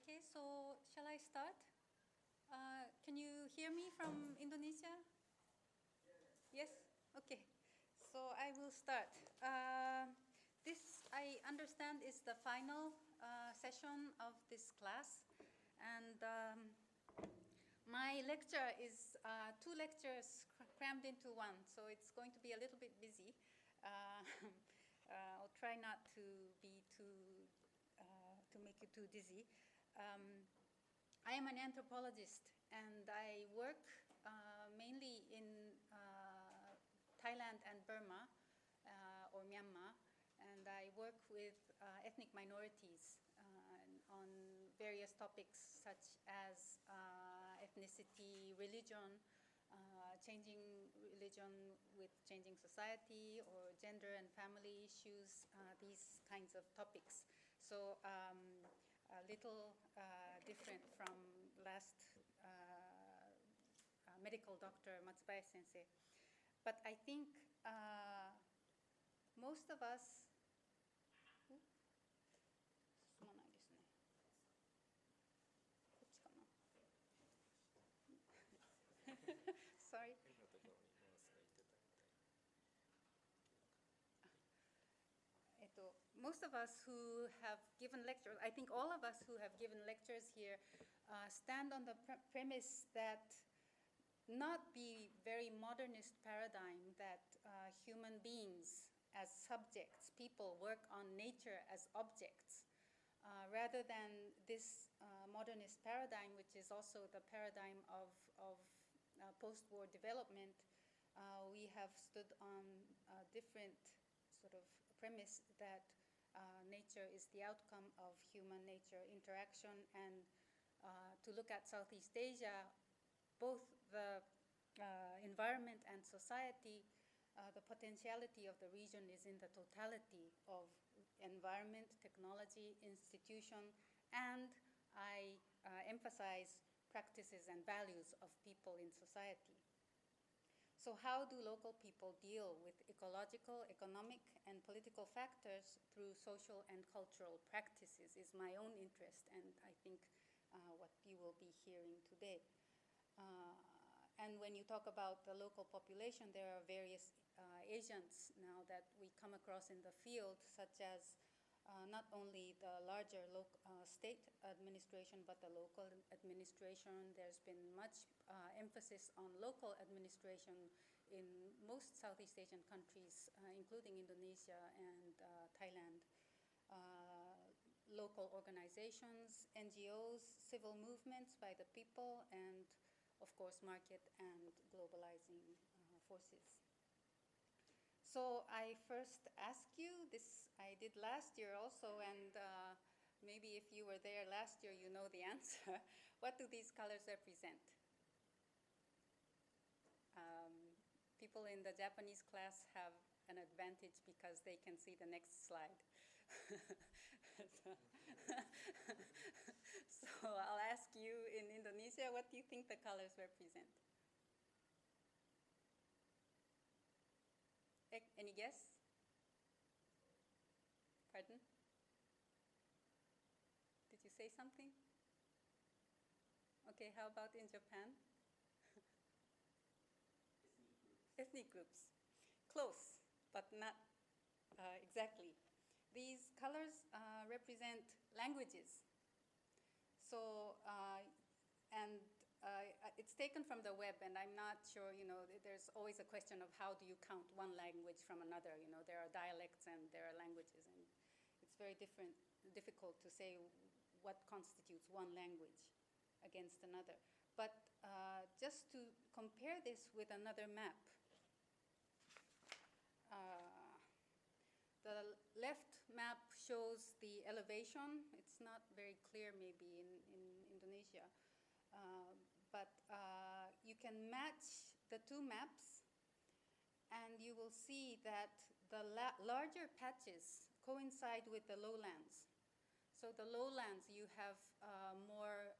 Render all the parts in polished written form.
Okay, so shall I start? Can you hear me from Indonesia? Yes? Okay. So I will start. This, I understand, is the final session of this class. And my lecture is 2 lectures crammed into one, so it's going to be a little bit busy. I'll try not to be to make you too dizzy. I am an anthropologist, and I work mainly in Thailand and Burma, or Myanmar, and I work with ethnic minorities on various topics such as ethnicity, religion, changing religion with changing society, or gender and family issues, these kinds of topics. So a little different from last medical doctor Matsubayashi sensei. But I think most of us, sorry. Most of us who have given lectures, I think all of us who have given lectures here, stand on the premise that not the very modernist paradigm that human beings as subjects, people work on nature as objects, rather than this modernist paradigm, which is also the paradigm of post-war development. We have stood on a different sort of premise that nature is the outcome of human-nature interaction, and to look at Southeast Asia, both the environment and society, the potentiality of the region is in the totality of environment, technology, institution, and I emphasize practices and values of people in society. So how do local people deal with ecological, economic, and political factors through social and cultural practices is my own interest, and I think what you will be hearing today. And when you talk about the local population, there are various agents now that we come across in the field, such as not only the larger state administration, but the local administration. There's been much emphasis on local administration in most Southeast Asian countries, including Indonesia and Thailand. Local organizations, NGOs, civil movements by the people, and of course market and globalizing forces. So I first ask you, this I did last year also, and maybe if you were there last year, you know the answer. What do these colors represent? People in the Japanese class have an advantage because they can see the next slide. So I'll ask you in Indonesia, what do you think the colors represent? Any guess? Pardon? Did you say something? Okay, how about in Japan? Ethnic groups. Close, but not exactly. These colors represent languages. So, it's taken from the web, and I'm not sure, there's always a question of how do you count one language from another. There are dialects and there are languages, and it's very difficult to say what constitutes one language against another. But just to compare this with another map, the left map shows the elevation. It's not very clear maybe in Indonesia. But you can match the 2 maps, and you will see that the larger patches coincide with the lowlands. So the lowlands, you have more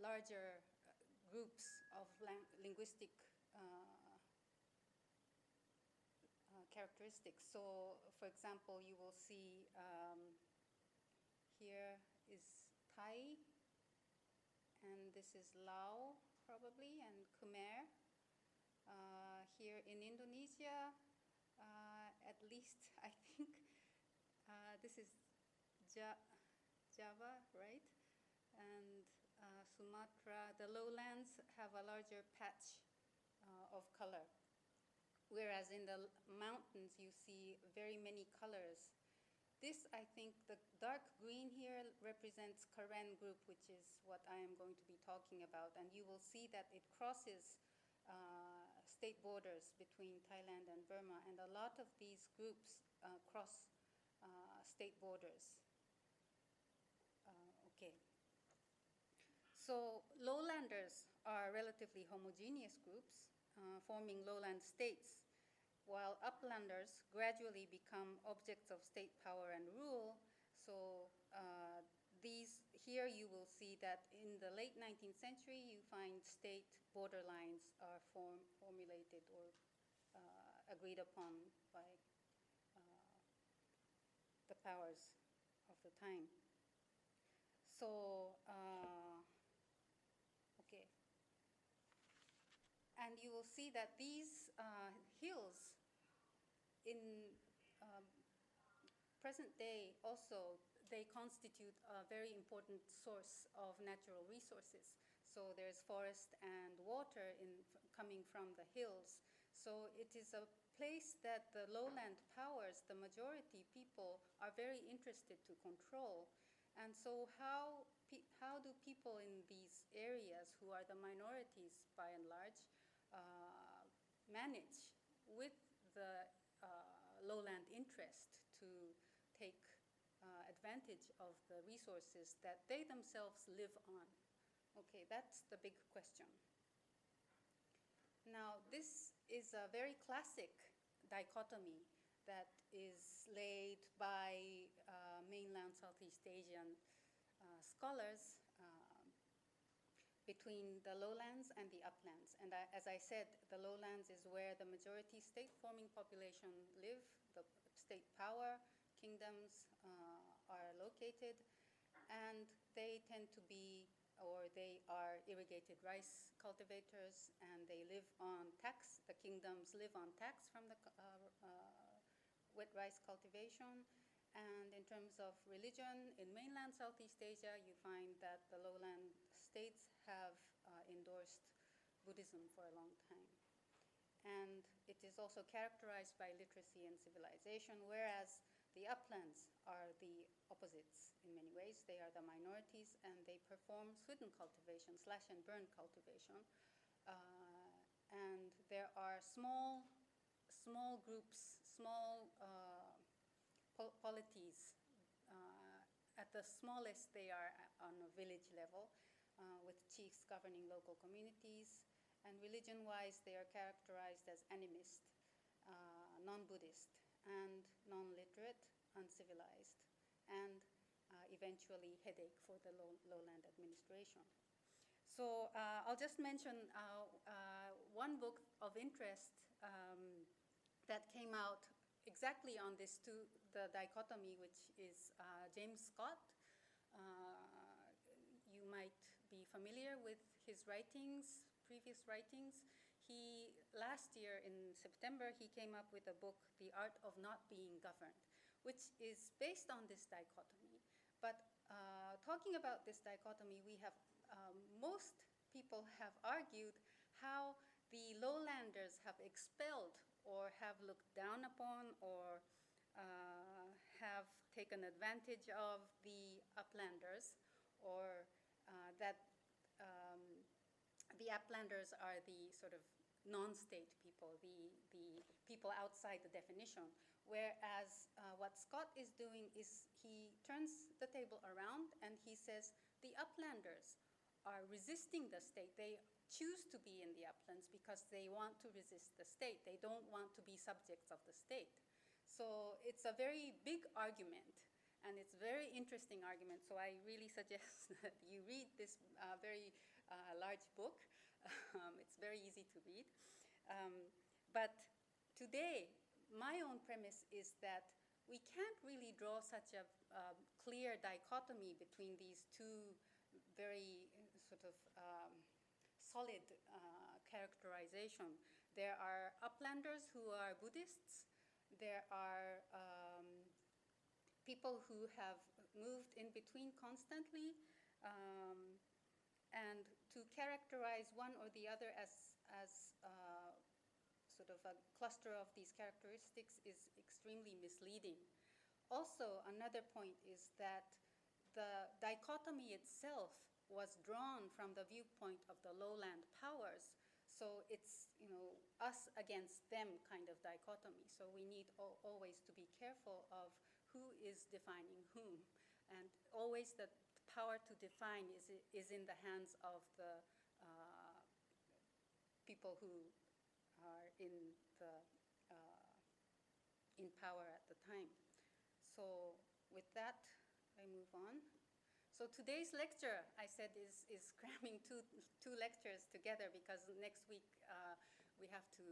larger groups of linguistic characteristics. So, for example, you will see here is Thai, and this is Lao, probably, and Khmer. Here in Indonesia, at least, I think, this is Java, right? And Sumatra, the lowlands have a larger patch of color, whereas in the mountains you see very many colors. This, I think, the dark green here represents Karen group, which is what I am going to be talking about, and you will see that it crosses state borders between Thailand and Burma, and a lot of these groups cross state borders. Okay. So lowlanders are relatively homogeneous groups forming lowland states, while uplanders gradually become objects of state power and rule. So here you will see that in the late 19th century, you find state border lines are formulated or agreed upon by the powers of the time. So, okay. And you will see that these hills in present day also, they constitute a very important source of natural resources. So there's forest and water coming from the hills. So it is a place that the lowland powers, the majority people, are very interested to control. And so how do people in these areas, who are the minorities by and large, manage with the lowland interest to take advantage of the resources that they themselves live on? Okay, that's the big question. Now, this is a very classic dichotomy that is laid by mainland Southeast Asian scholars between the lowlands and the uplands. And as I said, the lowlands is where the majority state-forming population live, the state power, kingdoms are located, and they tend to be, or they are irrigated rice cultivators, and they live on tax. The kingdoms live on tax from the wet rice cultivation. And in terms of religion, in mainland Southeast Asia, you find that the lowland states have endorsed Buddhism for a long time. And it is also characterized by literacy and civilization, whereas the uplands are the opposites in many ways. They are the minorities, and they perform swidden cultivation, slash and burn cultivation. And there are small groups, small polities. At the smallest, they are on a village level, with chiefs governing local communities. And religion-wise, they are characterized as animist, non-Buddhist, and non-literate, uncivilized, and eventually headache for the lowland administration. So I'll just mention one book of interest that came out exactly on this the dichotomy, which is James Scott. You might be familiar with his writings, previous writings. Last year in September, he came up with a book, The Art of Not Being Governed, which is based on this dichotomy. But talking about this dichotomy, most people have argued how the lowlanders have expelled or have looked down upon or have taken advantage of the uplanders, or that the uplanders are the sort of non-state people, the people outside the definition. Whereas what Scott is doing is he turns the table around and he says the uplanders are resisting the state. They choose to be in the uplands because they want to resist the state. They don't want to be subjects of the state. So it's a very big argument, and it's a very interesting argument. So I really suggest that you read this very large book. It's very easy to read. But today, my own premise is that we can't really draw such a clear dichotomy between these two very sort of solid characterization. There are uplanders who are Buddhists. There are people who have moved in between constantly, and to characterize one or the other as sort of a cluster of these characteristics is extremely misleading. Also, another point is that the dichotomy itself was drawn from the viewpoint of the lowland powers. So it's, us against them kind of dichotomy. So we need always to be careful of who is defining whom. And always the power to define is in the hands of the people who are in power at the time. So with that, I move on. So today's lecture, I said, is cramming two lectures together because next week we have to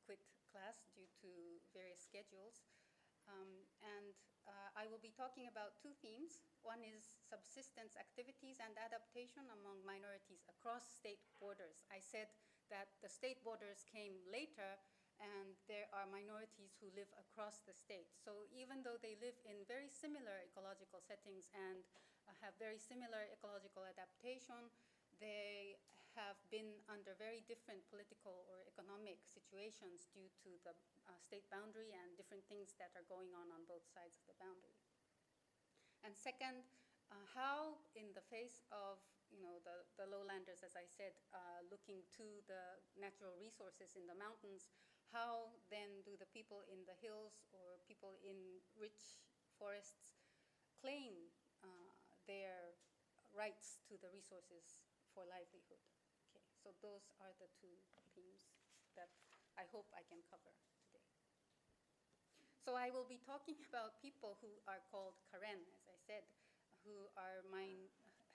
quit class due to various schedules. I will be talking about two themes. One is subsistence activities and adaptation among minorities across state borders. I said that the state borders came later, and there are minorities who live across the state. So even though they live in very similar ecological settings and have very similar ecological adaptation, they have been under very different political or economic situations due to the state boundary and different things that are going on both sides of the boundary. And second, how in the face of the lowlanders, as I said, looking to the natural resources in the mountains, how then do the people in the hills or people in rich forests claim their rights to the resources for livelihood? Okay, so those are the two themes that I hope I can cover today. So I will be talking about people who are called Karen, as I said, who are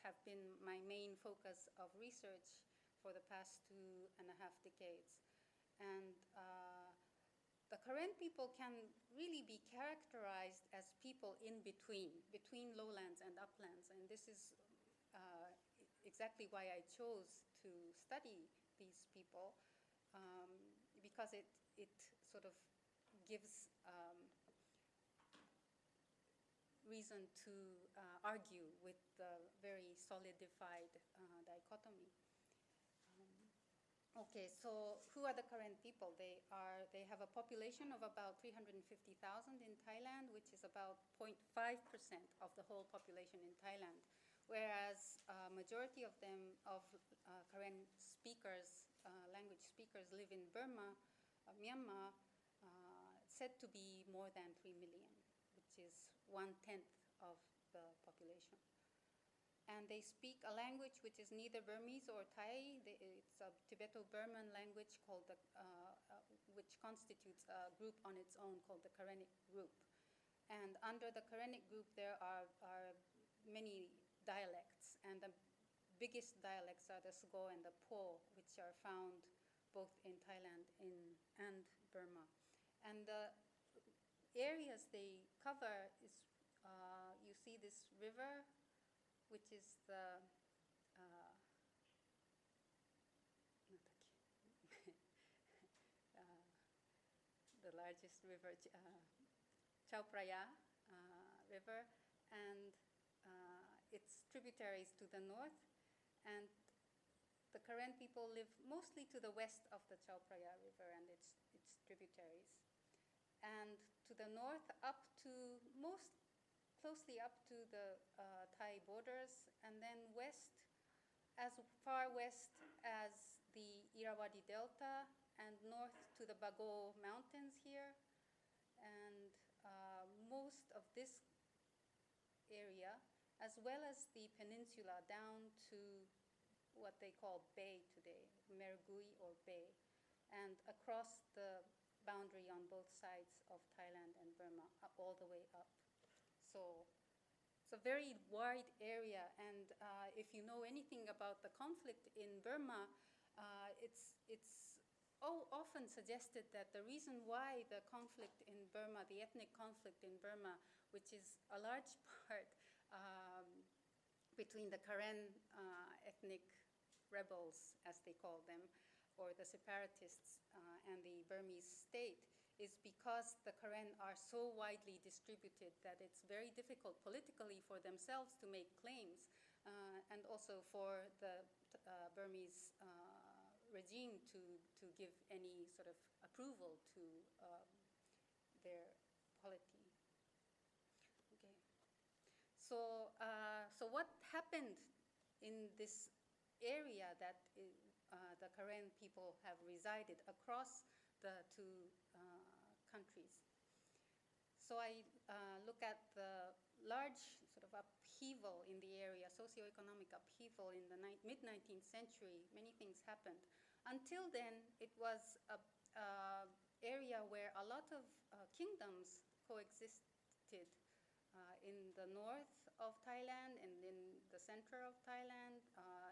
have been my main focus of research for the past 2.5 decades. And the Karen people can really be characterized as people in between lowlands and uplands. And this is exactly why I chose to study these people, because it sort of gives reason to argue with the very solidified dichotomy. Okay, so who are the Karen people? They have a population of about 350,000 in Thailand, which is about 0.5% of the whole population in Thailand, whereas majority of them, of Karen speakers, language speakers, live in Burma, Myanmar, said to be more than 3 million, which is 1/10 of the population. And they speak a language which is neither Burmese or Thai. It's a Tibeto-Burman language called which constitutes a group on its own called the Karenic group. And under the Karenic group, there are many dialects, and the biggest dialects are the Sgo and the Po, which are found both in Thailand and Burma. And the areas they cover is, you see this river, which is the the largest river, Chao Phraya River, and its tributaries to the north. And the Karen people live mostly to the west of the Chao Phraya River and its tributaries. And to the north, closely up to the Thai borders, and then west, as far west as the Irrawaddy Delta, and north to the Bago Mountains here. And most of this area, as well as the peninsula down to what they call Bay today, Mergui or Bay, and across the boundary on both sides of Thailand and Burma, all the way up. So it's a very wide area, and if you know anything about the conflict in Burma, it's often suggested that the reason why the conflict in Burma, the ethnic conflict in Burma, which is a large part between the Karen ethnic rebels, as they call them, or the separatists and the Burmese state, is because the Karen are so widely distributed that it's very difficult politically for themselves to make claims, and also for the Burmese regime to give any sort of approval to their polity. Okay. So what happened in this area that the Karen people have resided across the two countries? So I look at the large sort of upheaval in the area, socioeconomic upheaval in the mid-19th century. Many things happened. Until then, it was an area where a lot of kingdoms coexisted in the north of Thailand and in the center of Thailand,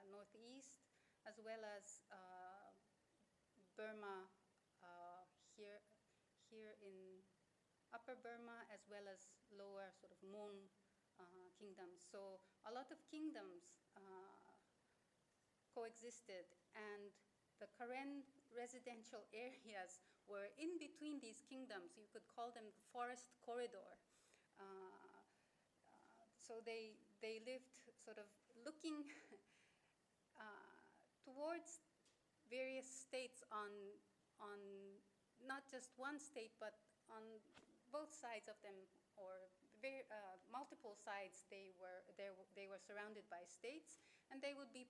northeast, as well as Burma here in Upper Burma, as well as lower sort of Mon kingdoms. So a lot of kingdoms coexisted, and the Karen residential areas were in between these kingdoms. You could call them the forest corridor. So they lived sort of looking towards various states on not just one state, but on both sides of them, or multiple sides. They were surrounded by states, and they would be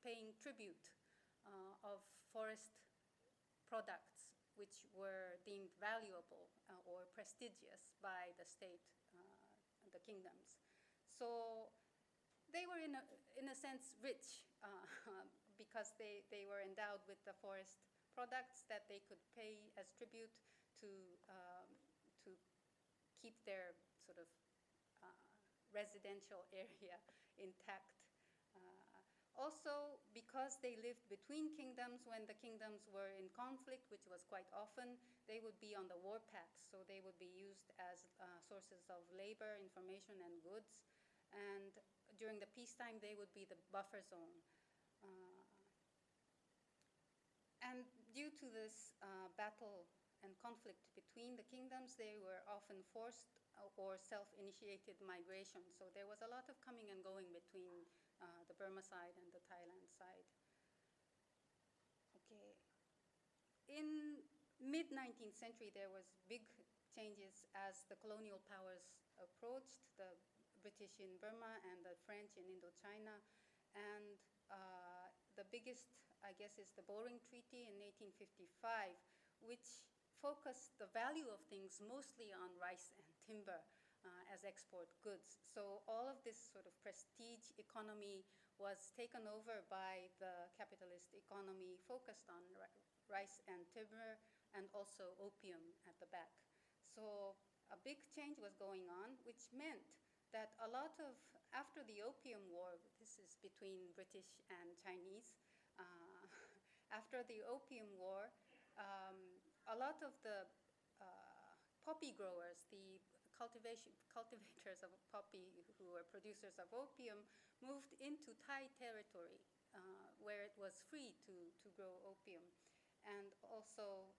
paying tribute of forest products, which were deemed valuable or prestigious by the state, the kingdoms. So they were in a sense rich because they were endowed with the forest products that they could pay as tribute to keep their sort of residential area intact. Also, because they lived between kingdoms, when the kingdoms were in conflict, which was quite often, they would be on the warpaths. So they would be used as sources of labor, information, and goods. And during the peacetime, they would be the buffer zone. And due to this battle and conflict between the kingdoms, they were often forced or self-initiated migration. So there was a lot of coming and going between the Burma side and the Thailand side. Okay. In mid-19th century, there was big changes as the colonial powers approached, the British in Burma and the French in Indochina. And the biggest, I guess, is the Boring Treaty in 1855, which focused the value of things mostly on rice and timber as export goods. So all of this sort of prestige economy was taken over by the capitalist economy focused on rice and timber, and also opium at the back. So a big change was going on, which meant that a lot of, after the Opium War, this is between British and Chinese, after the Opium War, a lot of the poppy growers, the cultivators of poppy who were producers of opium, moved into Thai territory where it was free to grow opium. And also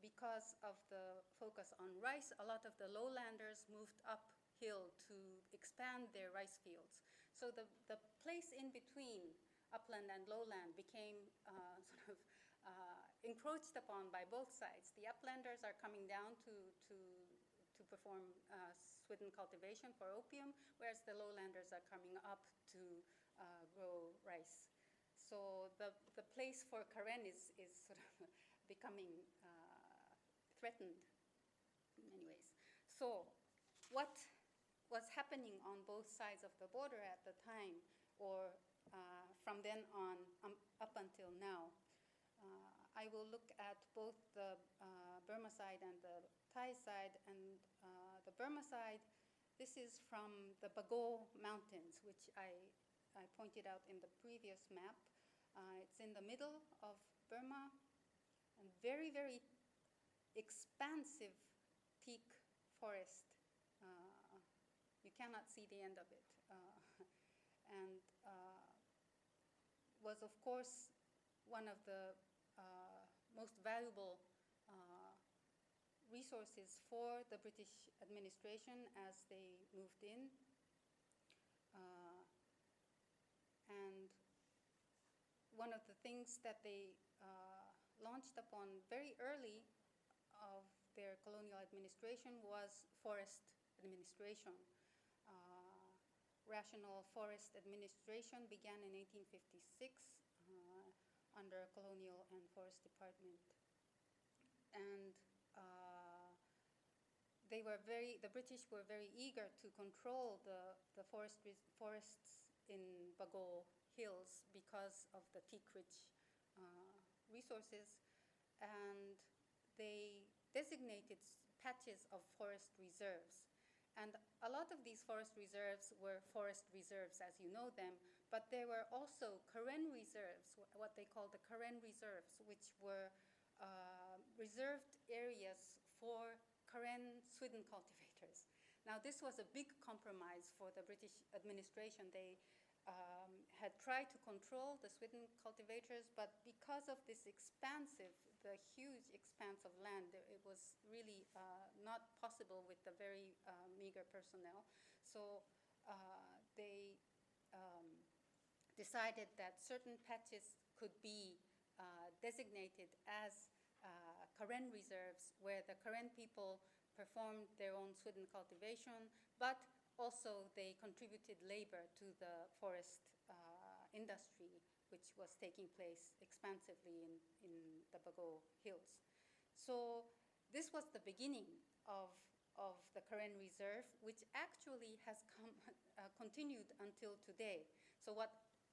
because of the focus on rice, a lot of the lowlanders moved uphill to expand their rice fields. So the place in between upland and lowland became sort of encroached upon by both sides. The uplanders are coming down to perform swidden cultivation for opium, whereas the lowlanders are coming up to grow rice. So the place for Karen is sort of becoming threatened in many ways. So what was happening on both sides of the border at the time, or from then on up until now? I will look at both the Burma side and the Thai side. And the Burma side, this is from the Bago Mountains, which I pointed out in the previous map. It's in the middle of Burma, and very, very expansive teak forest. You cannot see the end of it. And was, of course, one of the most valuable resources for the British administration as they moved in. And one of the things that they launched upon very early of their colonial administration was forest administration. Rational forest administration began in 1856 under colonial and forest department. And the British were very eager to control the forests in Bago Hills because of the teak-rich resources, and they designated patches of forest reserves. And a lot of these forest reserves were forest reserves as you know them, but there were also Karen reserves, what they call the Karen reserves, which were reserved areas for Karen Swidden cultivators. Now this was a big compromise for the British administration. They had tried to control the Swidden cultivators, but because of this the huge expanse of land, it was really not possible with the very meager personnel. So they decided that certain patches could be designated as Karen reserves, where the Karen people performed their own Swidden cultivation, but also they contributed labor to the forest industry, which was taking place expansively in the Bago Hills. So this was the beginning of the Karen Reserve, which actually has continued until today. So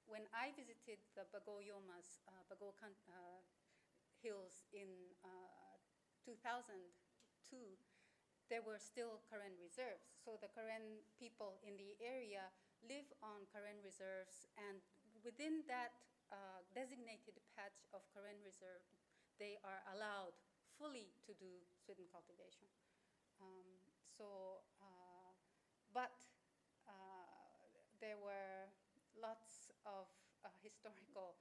when I visited the Bago Yoma's Bago Hills in 2002, there were still Karen reserves. So the Karen people in the area live on Karen reserves, and within that designated patch of Karen reserve, they are allowed fully to do Swidden cultivation. But there were lots of historical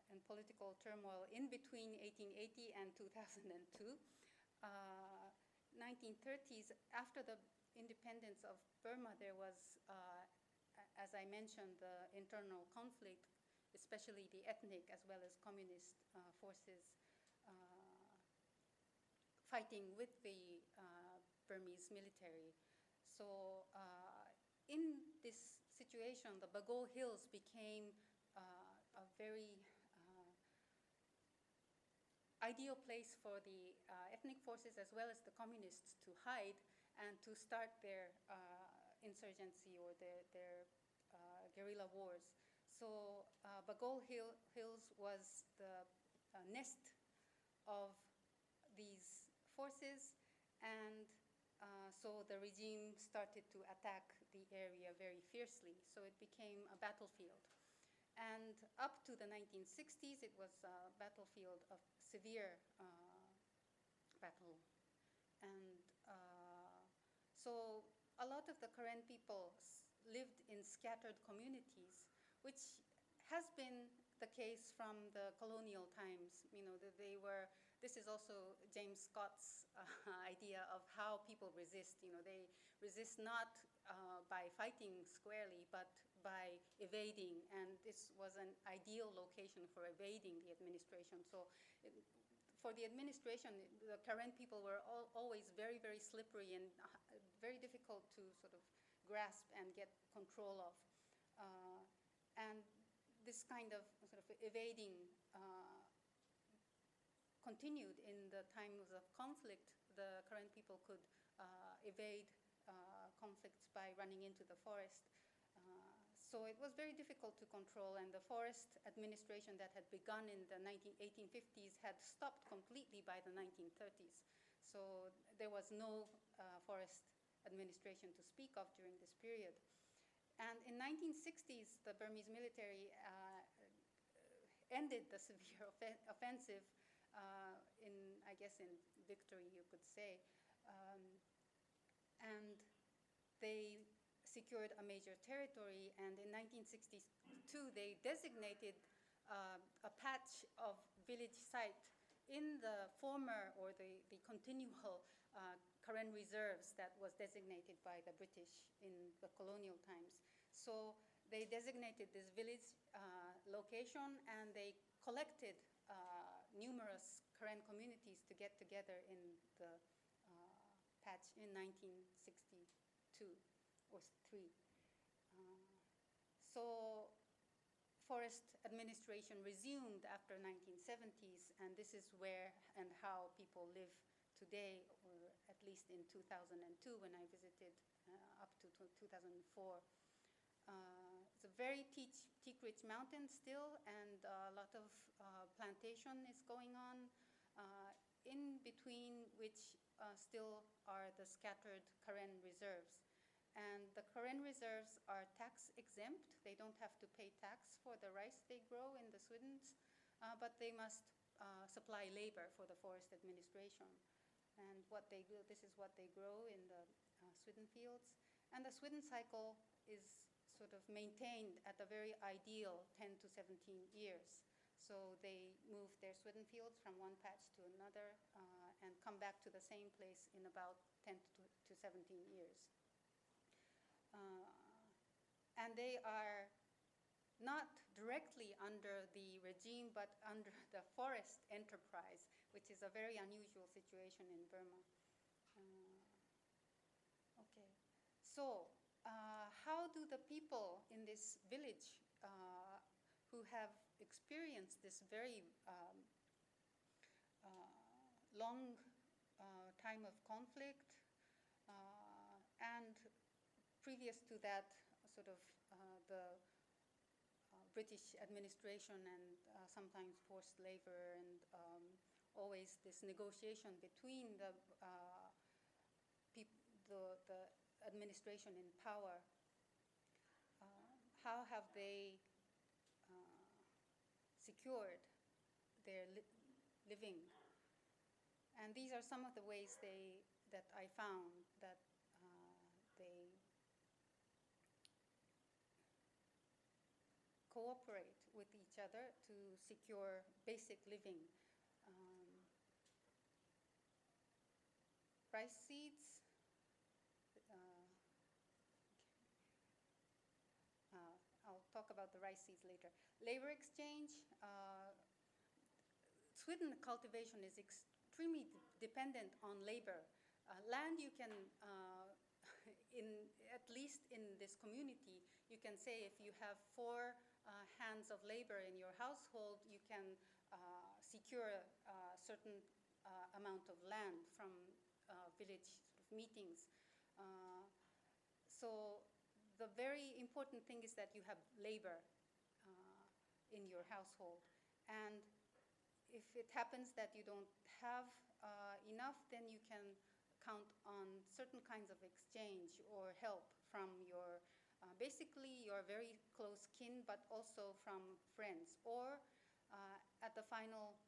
and political turmoil in between 1880 and 2002. 1930s, after the independence of Burma, there was, as I mentioned, the internal conflict, especially the ethnic as well as communist forces fighting with the Burmese military. So in this situation, the Bago Hills became a very ideal place for the ethnic forces as well as the communists to hide and to start their insurgency or their guerrilla wars. So Bago Hills was the nest of these forces, and so the regime started to attack the area very fiercely. So it became a battlefield. And up to the 1960s, it was a battlefield of severe battle. And so a lot of the Karen people lived in scattered communities, which has been the case from the colonial times. You know, this is also James Scott's idea of how people resist. You know, they resist not by fighting squarely, but by evading, and this was an ideal location for evading the administration. So for the administration, the Karen people were always very, very slippery and very difficult to sort of grasp and get control of. And this kind of sort of evading continued in the times of conflict. The Karen people could evade conflicts by running into the forest. So it was very difficult to control, and the forest administration that had begun in the 1850s had stopped completely by the 1930s. So there was no forest administration to speak of during this period. And in 1960s, the Burmese military ended the severe offensive I guess in victory, you could say. And they secured a major territory, and in 1962, they designated a patch of village site in the former, or the continual Karen reserves that was designated by the British in the colonial times. So they designated this village location, and they collected numerous Karen communities to get together in the patch in 1962 or 3. So forest administration resumed after 1970s, and this is where and how people live today, or at least in 2002 when I visited up to 2004. It's a very teak-rich mountain still, and a lot of plantation is going on, in between which still are the scattered Karen reserves. And the Karen reserves are tax exempt. They don't have to pay tax for the rice they grow in the Swidens, but they must supply labor for the forest administration. And what they do, this is what they grow in the Swidden fields. And the Swidden cycle is sort of maintained at a very ideal 10 to 17 years. So they move their Swidden fields from one patch to another and come back to the same place in about 10 to 17 years. And they are not directly under the regime, but under the forest enterprise, which is a very unusual situation in Burma. Okay, so how do the people in this village who have experienced this very long time of conflict, and previous to that, sort of the British administration and sometimes forced labor, and always this negotiation between the administration in power. How have they secured their living? And these are some of the ways that I found that they cooperate with each other to secure basic living. Rice seeds. I'll talk about the rice seeds later. Labor exchange. Swidden cultivation is extremely dependent on labor. Land you can, at least in this community, you can say if you have 4 hands of labor in your household, you can secure a certain amount of land from village sort of meetings. So the very important thing is that you have labor in your household. And if it happens that you don't have enough, then you can count on certain kinds of exchange or help from your basically your very close kin, but also from friends. Or at the final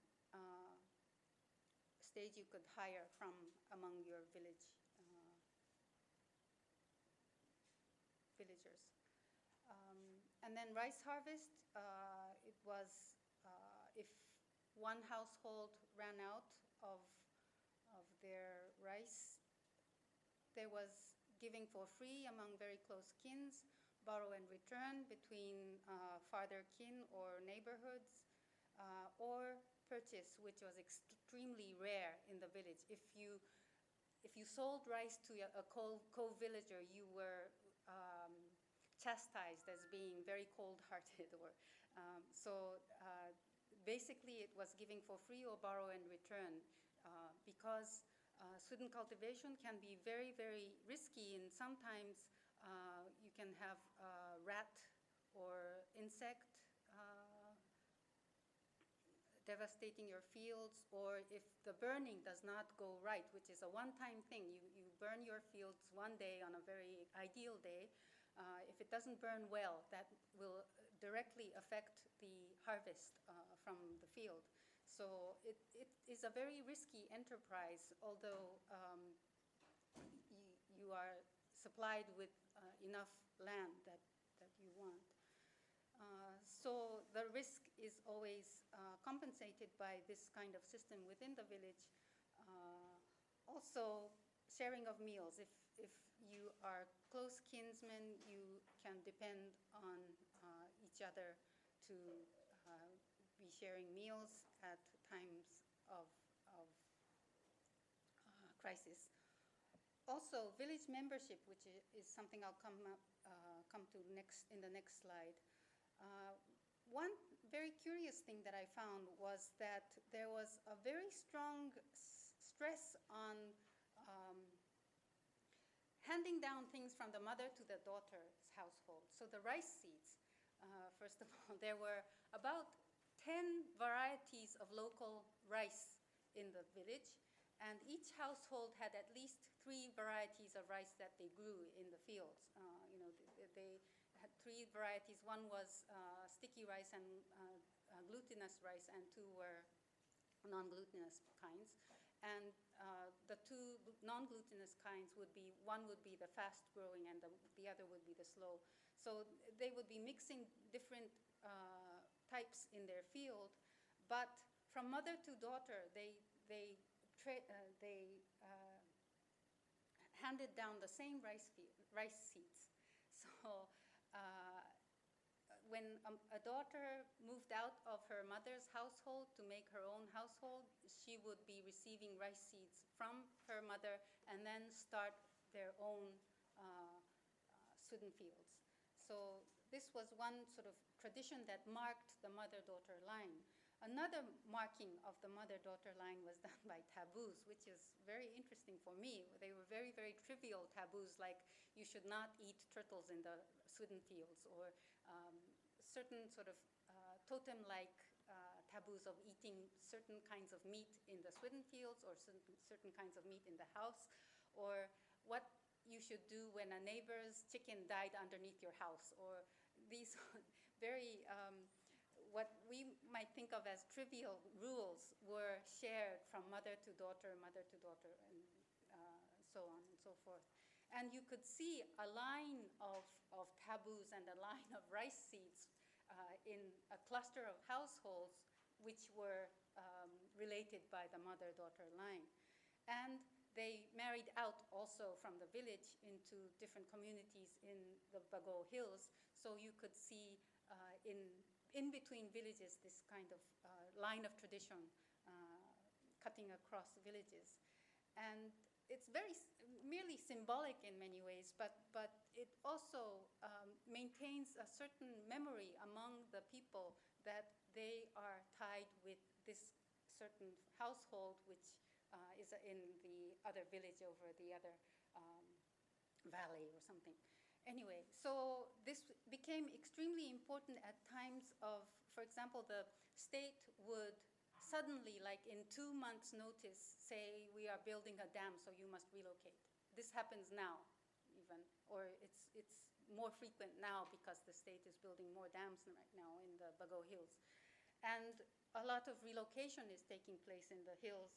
stage, you could hire from among your villagers. And then rice harvest, it was if one household ran out of their rice, there was giving for free among very close kins, borrow and return between farther kin or neighborhoods, or purchase, which was extremely rare in the village. If you sold rice to a co-villager, you were chastised as being very cold-hearted. Or so basically, it was giving for free or borrow and return, because Swidden cultivation can be very, very risky, and sometimes you can have rat or insect devastating your fields, or if the burning does not go right, which is a one-time thing. You burn your fields one day on a very ideal day. If it doesn't burn well, that will directly affect the harvest from the field. So it is a very risky enterprise, although you are supplied with enough land that you want. So the risk is always compensated by this kind of system within the village. Also, sharing of meals. If you are close kinsmen, you can depend on each other to be sharing meals at times of crisis. Also, village membership, which is something I'll come to in the next slide. One very curious thing that I found was that there was a very strong stress on handing down things from the mother to the daughter's household. So the rice seeds, first of all, there were about 10 varieties of local rice in the village, and each household had at least 3 varieties of rice that they grew in the fields. They had 3 varieties. One was sticky rice and glutinous rice, and 2 were non-glutinous kinds. And the 2 non-glutinous kinds one would be the fast-growing, and the other would be the slow. So they would be mixing different types in their field, but from mother to daughter, they handed down the same rice seeds. So when a daughter moved out of her mother's household to make her own household, she would be receiving rice seeds from her mother and then start their own student fields. So this was one sort of tradition that marked the mother-daughter line. Another marking of the mother-daughter line was done by taboos, which is very interesting for me. They were very, very trivial taboos, like you should not eat turtles in the student fields, or certain sort of totem-like taboos of eating certain kinds of meat in the student fields, or certain kinds of meat in the house, or what you should do when a neighbor's chicken died underneath your house, or these very, what we might think of as trivial rules were shared from mother to daughter, and so on and so forth. And you could see a line of taboos and a line of rice seeds in a cluster of households which were related by the mother-daughter line. And they married out also from the village into different communities in the Bago Hills. So you could see in between villages this kind of line of tradition cutting across villages. And it's merely symbolic in many ways, but it also maintains a certain memory among the people that they are tied with this certain household, which is in the other village over the other valley or something. Anyway, so this became extremely important at times of, for example, the state would suddenly, like in 2 months' notice, say, we are building a dam, so you must relocate. This happens now, even, or it's more frequent now because the state is building more dams right now in the Bago Hills. And a lot of relocation is taking place in the hills.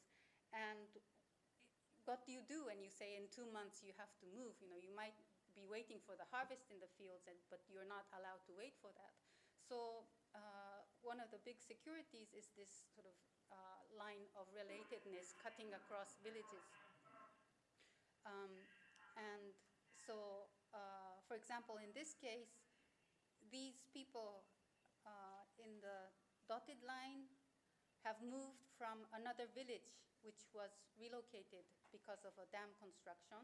And what do you do when you say in 2 months you have to move? You might be waiting for the harvest in the fields, but you're not allowed to wait for that. So one of the big securities is this sort of line of relatedness cutting across villages. And so, for example, in this case, these people in the dotted line have moved from another village which was relocated because of a dam construction,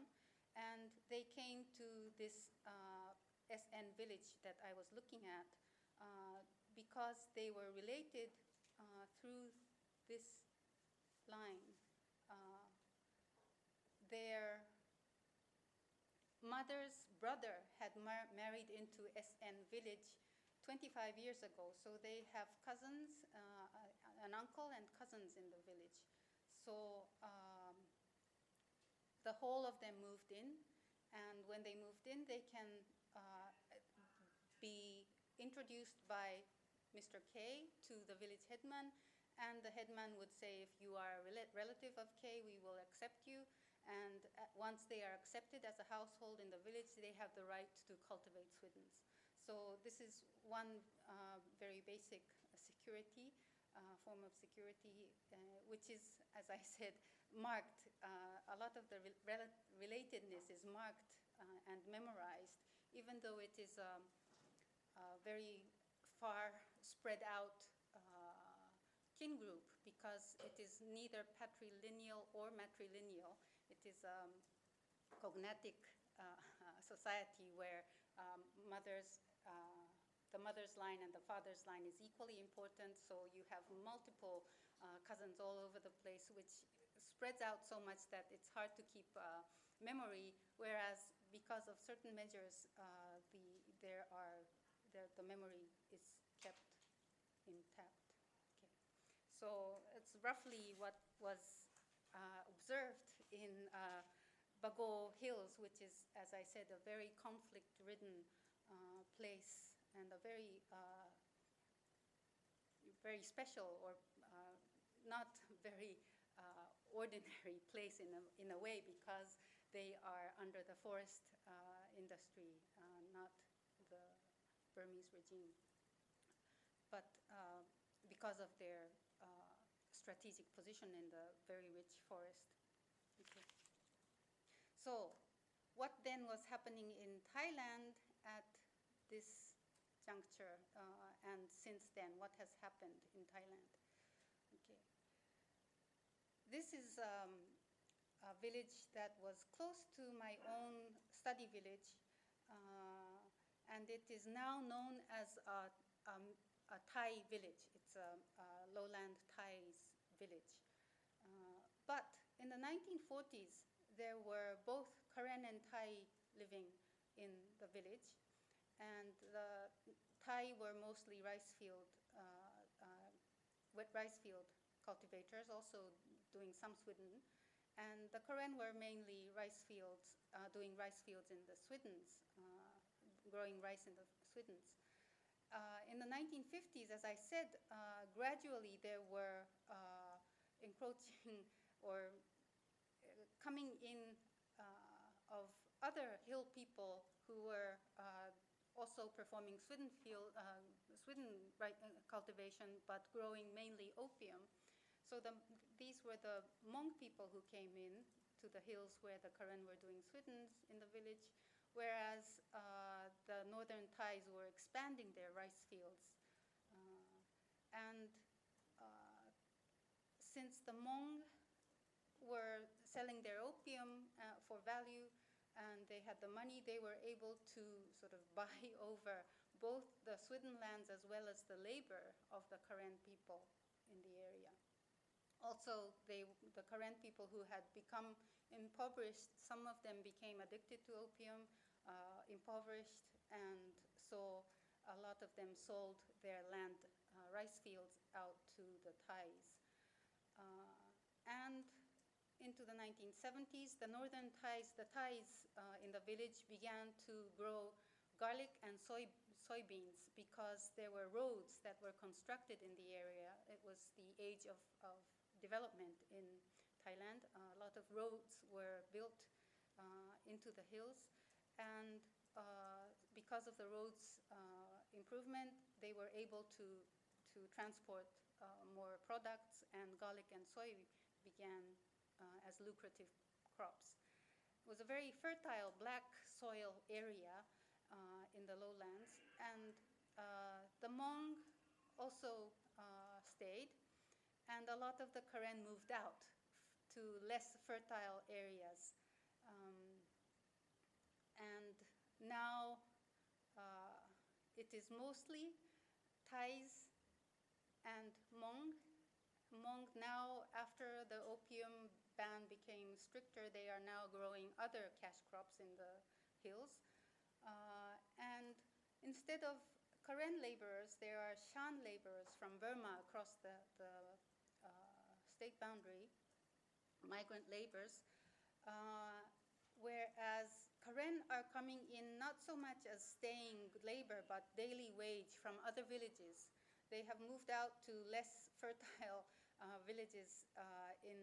and they came to this SN village that I was looking at because they were related through this line. Their mother's brother had married into SN village 25 years ago, so they have cousins, an uncle and cousins in the village. So the whole of them moved in, and when they moved in, they can be introduced by Mr. K to the village headman, and the headman would say, if you are a relative of K, we will accept you. And once they are accepted as a household in the village, they have the right to cultivate swidens. So this is one very basic security, form of security, which is, as I said, marked. A lot of the relatedness is marked and memorized, even though it is a very far spread out kin group, because it is neither patrilineal or matrilineal. It is a cognatic society where the mother's line and the father's line is equally important, so you have multiple cousins all over the place, which spreads out so much that it's hard to keep memory, whereas because of certain measures, the memory is kept intact. Okay. So it's roughly what was observed in Bago Hills, which is, as I said, a very conflict-ridden place and a very, very special or not very ordinary place in a way, because they are under the forest industry, not the Burmese regime, but because of their strategic position in the very rich forest. Okay. So what then was happening in Thailand at this juncture, and since then, what has happened in Thailand? Okay. This is a village that was close to my own study village, and it is now known as a Thai village. It's a lowland Thais village. But in the 1940s, there were both Karen and Thai living in the village, and the Thai were mostly wet rice field cultivators, also doing some swidden, and the Karen were mainly rice fields, doing rice fields in the swidens, growing rice in the swidens. In the 1950s, as I said, gradually there were encroaching or coming in of other hill people who were also performing swidden cultivation, but growing mainly opium. So these were the Hmong people who came in to the hills where the Karen were doing swidens in the village, whereas the northern Thais were expanding their rice fields. And since the Hmong were selling their opium for value, and they had the money, they were able to sort of buy over both the swidden lands as well as the labor of the Karen people in the area. Also, the Karen people who had become impoverished, some of them became addicted to opium, impoverished, and so a lot of them sold their land, rice fields, out to the Thais. And into the 1970s, the northern Thais, the Thais in the village began to grow garlic and soybeans because there were roads that were constructed in the area. It was the age of development in Thailand. A lot of roads were built into the hills, and because of the roads improvement, they were able to transport more products, and garlic and soy began as lucrative crops. It was a very fertile black soil area in the lowlands, and the Hmong also stayed, and a lot of the Karen moved out to less fertile areas. And now it is mostly Thais and Hmong. Hmong now, after the opium ban became stricter, they are now growing other cash crops in the hills. And instead of Karen laborers, there are Shan laborers from Burma across the state boundary, migrant laborers, whereas Karen are coming in not so much as staying labor, but daily wage from other villages. They have moved out to less fertile villages in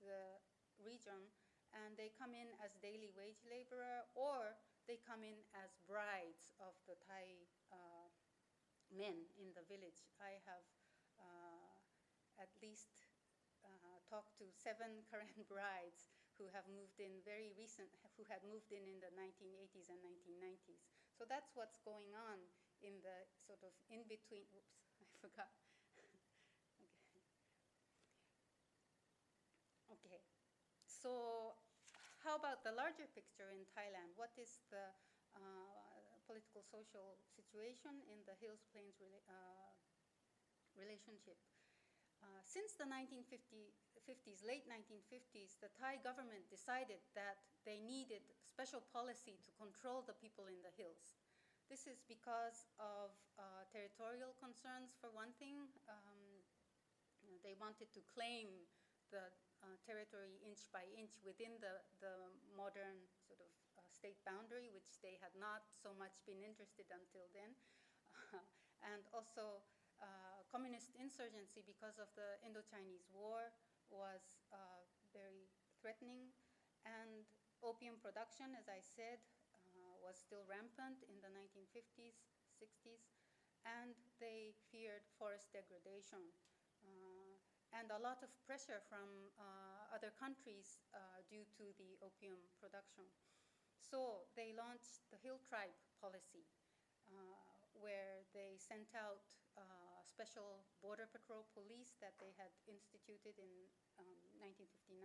the region, and they come in as daily wage laborer, or they come in as brides of the Thai men in the village. I have at least talked to 7 current brides who have moved in who had moved in the 1980s and 1990s. So that's what's going on in the sort of in-between, oops, I forgot. Okay. So how about the larger picture in Thailand? What is the political social situation in the Hills Plains relationship? Since the 1950s, late 1950s, the Thai government decided that they needed special policy to control the people in the hills. This is because of territorial concerns, for one thing. They wanted to claim the territory inch by inch within the modern sort of state boundary, which they had not so much been interested until then. And also communist insurgency because of the Indo-Chinese War was very threatening. And opium production, as I said, was still rampant in the 1950s, 60s. And they feared forest degradation. And a lot of pressure from other countries due to the opium production. So they launched the Hill Tribe policy, where they sent out special border patrol police that they had instituted in 1959,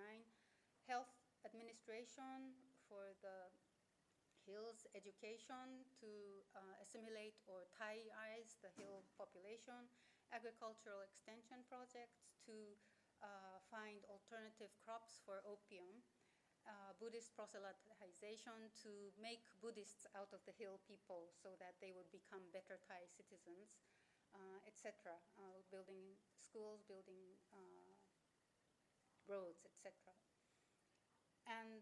health administration for the hills, education to assimilate or Thaiize the hill population, agricultural extension projects to find alternative crops for opium, Buddhist proselytization to make Buddhists out of the hill people so that they would become better Thai citizens, etc. Building schools, building roads, etc. And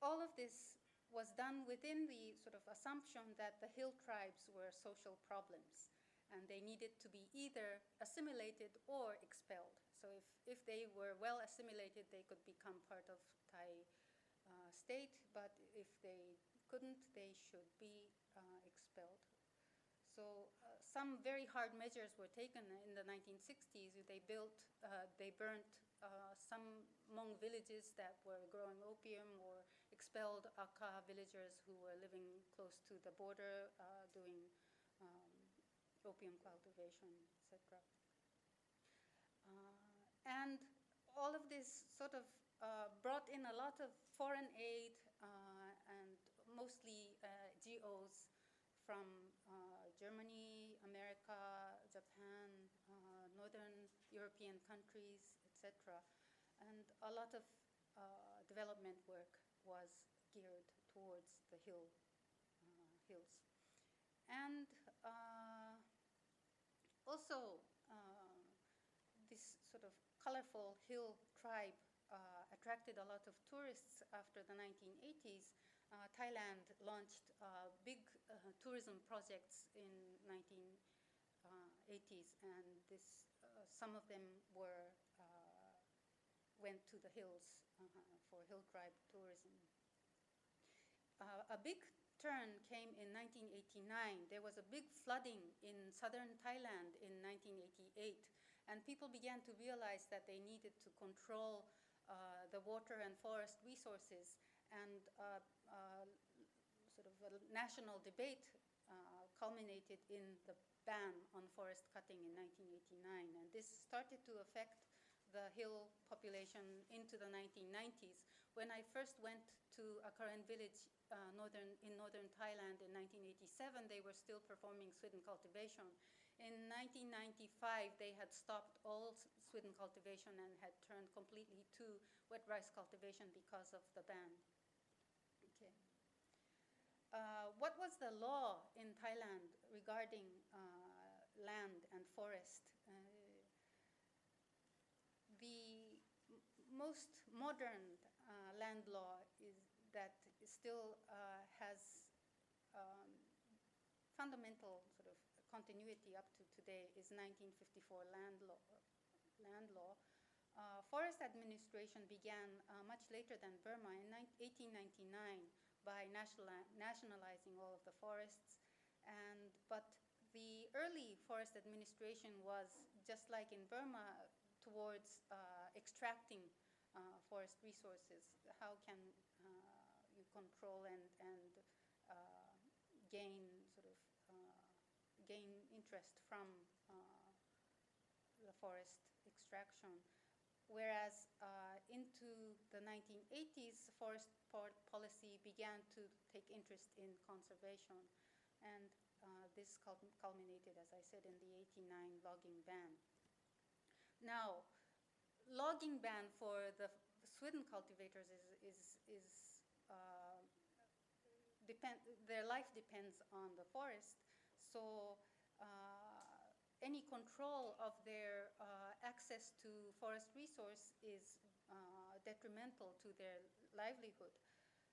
all of this was done within the sort of assumption that the hill tribes were social problems, and they needed to be either assimilated or expelled. So if they were well assimilated, they could become part of Thai state, but if they couldn't, they should be expelled. So some very hard measures were taken in the 1960s. They burnt some Hmong villages that were growing opium, or expelled Akha villagers who were living close to the border doing opium cultivation, etc. And all of this sort of brought in a lot of foreign aid and mostly GOs from Germany, America, Japan, Northern European countries, etc. And a lot of development work was geared towards the hills. And also, this sort of colorful hill tribe attracted a lot of tourists after the 1980s. Thailand launched big tourism projects in 1980s, and some of them went to the hills for hill tribe tourism. A big turn came in 1989. There was a big flooding in southern Thailand in 1988, and people began to realize that they needed to control the water and forest resources, and sort of a national debate culminated in the ban on forest cutting in 1989, and this started to affect the hill population into the 1990s. When I first went to a current village in northern Thailand in 1987, they were still performing swidden cultivation. In 1995, they had stopped all swidden cultivation and had turned completely to wet rice cultivation because of the ban. Okay. What was the law in Thailand regarding land and forest? The most modern land law still has fundamental sort of continuity up to today is 1954 land law. Forest administration began much later than Burma in 1899 by nationalizing all of the forests. But the early forest administration was, just like in Burma, towards extracting forest resources. How can you control and gain interest from the forest extraction? Whereas into the 1980s, forest policy began to take interest in conservation, and this culminated, as I said, in the 1989 logging ban. Now, logging ban for the swidden cultivators their life depends on the forest, so any control of their access to forest resource is detrimental to their livelihood.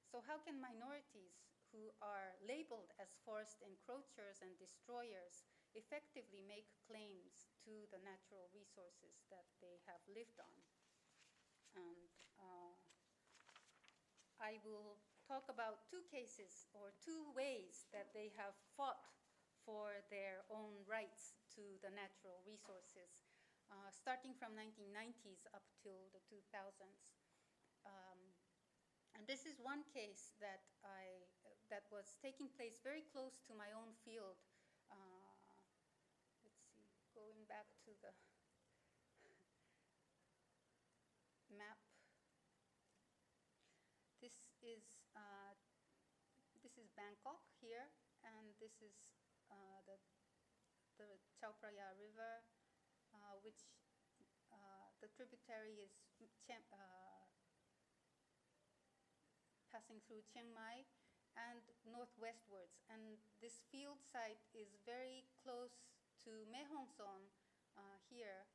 So how can minorities who are labeled as forest encroachers and destroyers effectively make claims to the natural resources that they have lived on? And I will talk about two cases or two ways that they have fought for their own rights to the natural resources, starting from 1990s up till the 2000s. And this is one case that was taking place very close to my own field. Let's see, going back to the map. This is Bangkok here, and this is the Chao Phraya River, which the tributary is passing through Chiang Mai and northwestwards. And this field site is very close to Mae Hong Son here,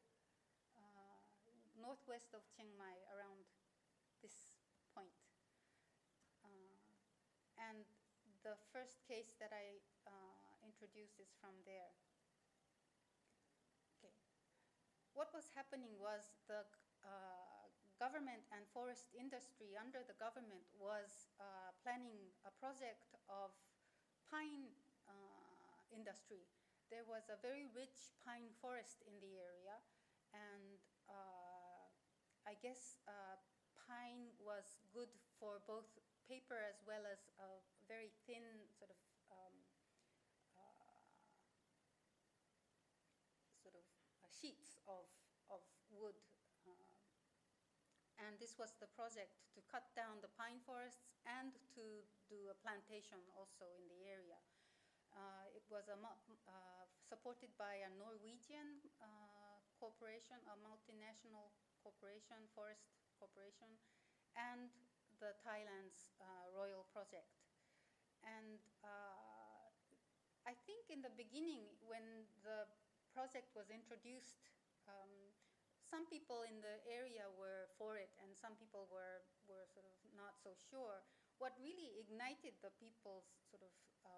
northwest of Chiang Mai, around this point. And the first case that I introduced is from there. Okay. What was happening was the government and forest industry under the government was planning a project of pine industry. There was a very rich pine forest in the area, and I guess pine was good for both paper as well as a very thin sort of sheets of wood. And this was the project to cut down the pine forests and to do a plantation also in the area. It was supported by a Norwegian corporation, a multinational corporation, forest corporation, and the Thailand's Royal Project. And I think in the beginning, when the project was introduced, some people in the area were for it, and some people were sort of not so sure. What really ignited the people's sort of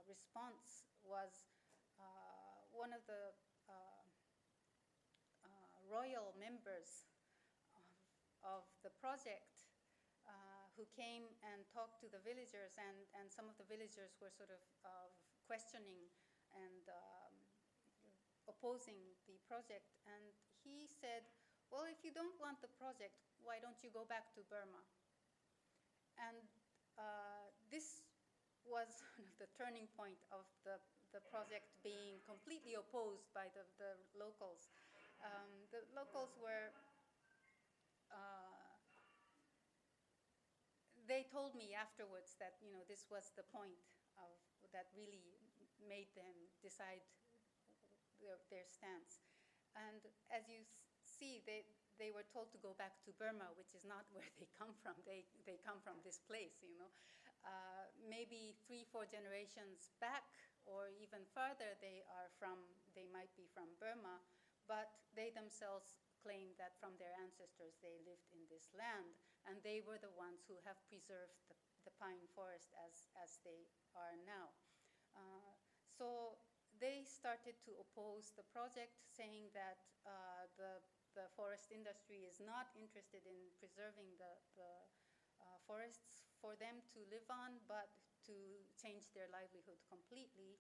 response was one of the royal members of the project who came and talked to the villagers, and some of the villagers were sort of questioning and opposing the project. And he said, well, if you don't want the project, why don't you go back to Burma? And this was the turning point of the project being completely opposed by the locals. The locals were, they told me afterwards that this was the point that really made them decide their stance. And as you see, they were told to go back to Burma, which is not where they come from. They come from this place, maybe 3-4 generations back, or even further, they might be from Burma, but they themselves claim that from their ancestors they lived in this land, and they were the ones who have preserved the pine forest as they are now. So they started to oppose the project, saying that the forest industry is not interested in preserving the forests for them to live on, but to change their livelihood completely,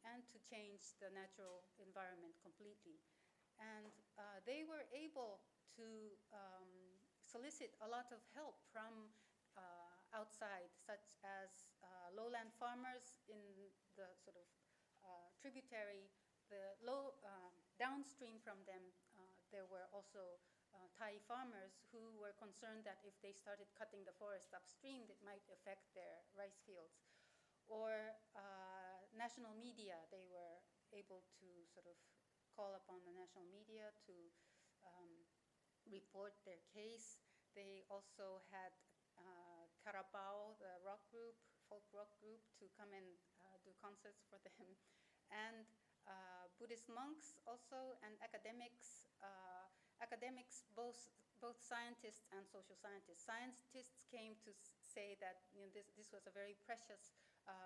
and to change the natural environment completely. And they were able to solicit a lot of help from outside, such as lowland farmers in the sort of tributary, the downstream from them. There were also Thai farmers who were concerned that if they started cutting the forest upstream, it might affect their rice fields. Or national media, they were able to sort of call upon the national media to report their case. They also had Carabao, the rock group, folk rock group, to come and do concerts for them. And Buddhist monks also, and academics, both scientists and social scientists. Scientists came to say that this was a very precious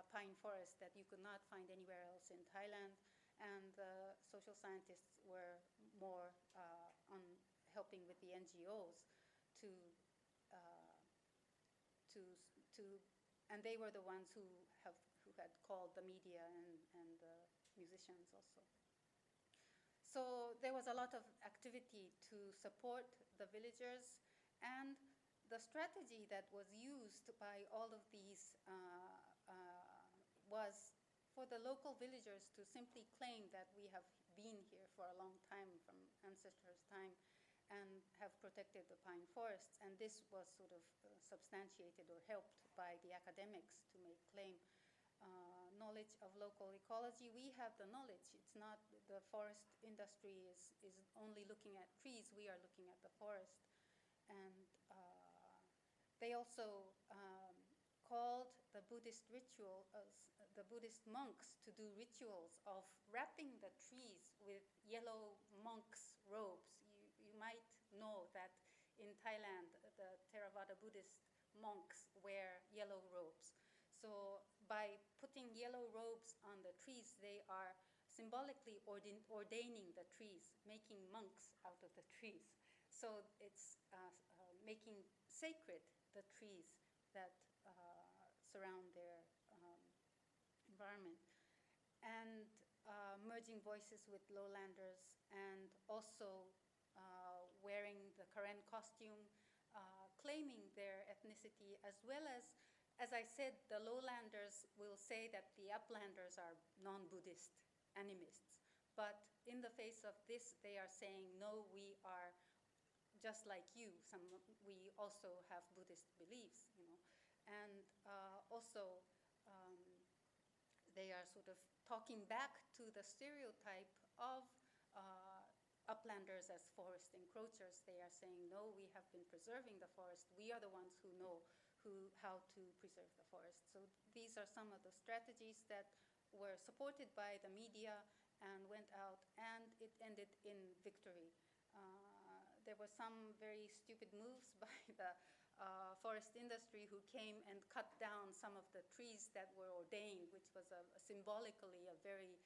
pine forest that you could not find anywhere else in Thailand, and social scientists were more on helping with the NGOs and they were the ones who had called the media and the musicians also. So there was a lot of activity to support the villagers, and the strategy that was used by all of these was for the local villagers to simply claim that we have been here for a long time, from ancestors' time, and have protected the pine forests. And this was sort of substantiated or helped by the academics to make claim. Knowledge of local ecology, we have the knowledge. It's not the forest industry is only looking at trees, we are looking at the forest. And they also called the Buddhist the Buddhist monks to do rituals of wrapping the trees with yellow monks' robes. You might know that in Thailand, the Theravada Buddhist monks wear yellow robes. So by putting yellow robes on the trees, they are symbolically ordaining the trees, making monks out of the trees. So it's making sacred the trees that surround their environment. And merging voices with lowlanders, and also wearing the Karen costume, claiming their ethnicity, as well as I said, the lowlanders will say that the uplanders are non-Buddhist animists. But in the face of this, they are saying, no, we are just like you. We also have Buddhist beliefs, And also, they are sort of talking back to the stereotype of uplanders as forest encroachers. They are saying, no, we have been preserving the forest. We are the ones who know how to preserve the forest. So these are some of the strategies that were supported by the media and went out, and it ended in victory. There were some very stupid moves by the forest industry who came and cut down some of the trees that were ordained, which was symbolically a very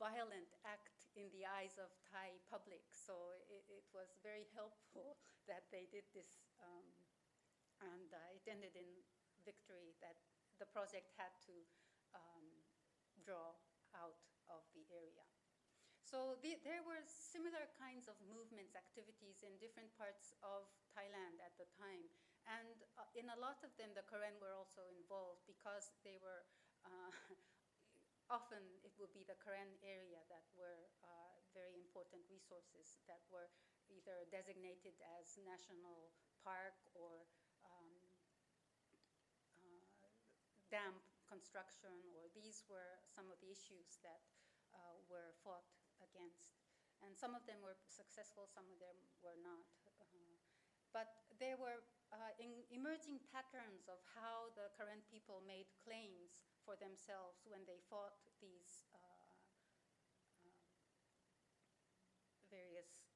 violent act in the eyes of Thai public. So it was very helpful that they did this, and it ended in victory, that the project had to draw out of the area. So there were similar kinds of movements, activities in different parts of Thailand at the time. And in a lot of them, the Karen were also involved, because they were often it would be the Karen area that were very important resources that were either designated as national park or dam construction, or these were some of the issues that were fought against. And some of them were successful, some of them were not. But there were emerging patterns of how the Karen people made claims for themselves when they fought these various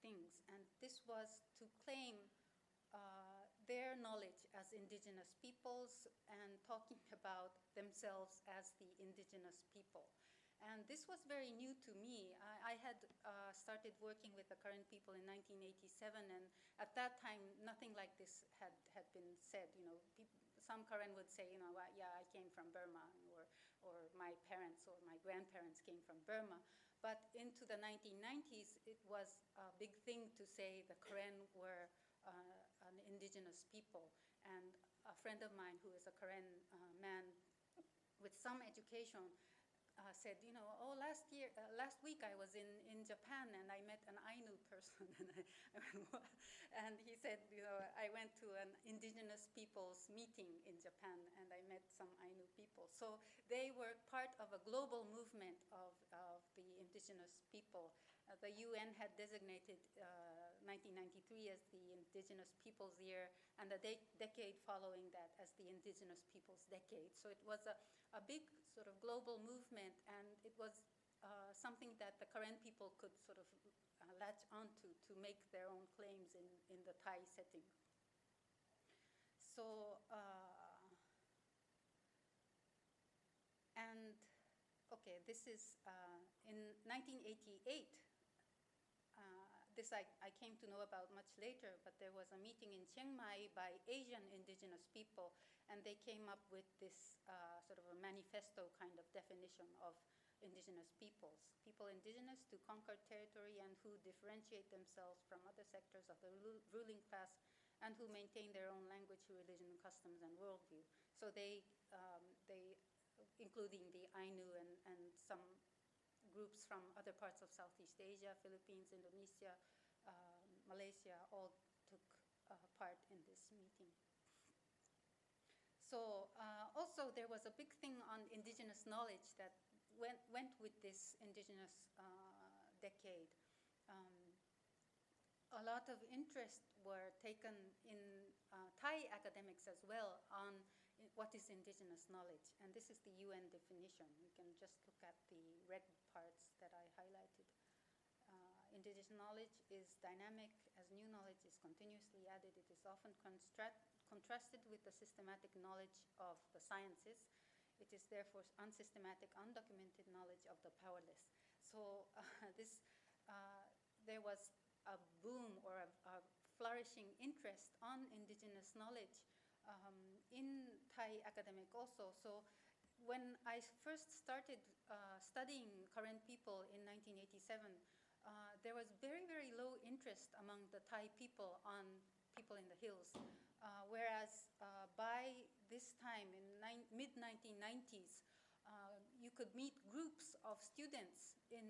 things. And this was to claim their knowledge as indigenous peoples and talking about themselves as the indigenous people. And this was very new to me. I had started working with the Karen people in 1987, and at that time, nothing like this had been said. You know, some Karen would say, you know, yeah, I came from Burma, or my parents or my grandparents came from Burma. But into the 1990s, it was a big thing to say the Karen were an indigenous people. And a friend of mine who is a Karen man with some education said, you know, oh, last week I was in Japan and I met an Ainu person. And I went, what? And he said, you know, I went to an indigenous people's meeting in Japan and I met some Ainu people. So they were part of a global movement of the indigenous people. The UN had designated 1993 as the Indigenous Peoples Year, and the decade following that as the Indigenous Peoples Decade. So it was a big sort of global movement, and it was something that the Karen people could sort of latch onto to make their own claims in the Thai setting. So, and okay, this is in 1988. This I came to know about much later, but there was a meeting in Chiang Mai by Asian indigenous people, and they came up with this sort of a manifesto kind of definition of indigenous peoples. People indigenous to conquered territory and who differentiate themselves from other sectors of the ruling class and who maintain their own language, religion, customs, and worldview. So they including the Ainu and some groups from other parts of Southeast Asia, Philippines, Indonesia, Malaysia, all took part in this meeting. So also there was a big thing on indigenous knowledge that went with this indigenous decade. A lot of interest were taken in Thai academics as well on what is indigenous knowledge, and this is the UN definition. You can just look at the red parts that I highlighted. Indigenous knowledge is dynamic as new knowledge is continuously added. It is often contrasted with the systematic knowledge of the sciences. It is therefore unsystematic, undocumented knowledge of the powerless. So there was a boom or a flourishing interest on indigenous knowledge in Thai academic also. So when I first started studying Karen people in 1987, there was very, very low interest among the Thai people on people in the hills. Whereas by this time, in mid-1990s, you could meet groups of students in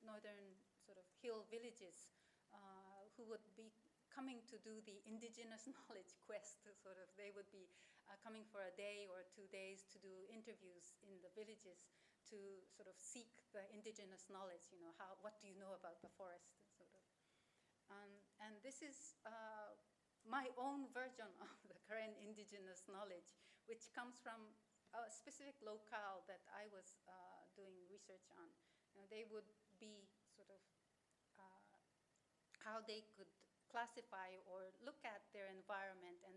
northern sort of hill villages who would be coming to do the indigenous knowledge quest. Sort of, they would be coming for a day or 2 days to do interviews in the villages to sort of seek the indigenous knowledge. You know, what do you know about the forest, sort of. And this is my own version of the current indigenous knowledge, which comes from a specific locale that I was doing research on. You know, they would be sort of how they could classify or look at their environment and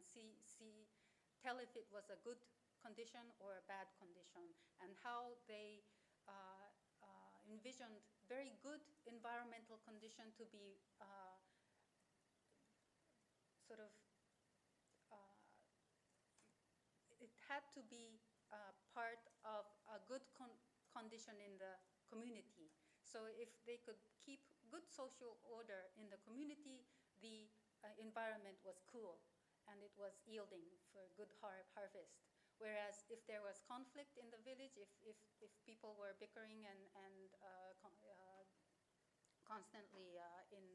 tell if it was a good condition or a bad condition, and how they envisioned very good environmental condition to be sort of, it had to be part of a good condition in the community. So if they could keep good social order in the community, the environment was cool and it was yielding for good harvest. Whereas if there was conflict in the village, if people were bickering and constantly in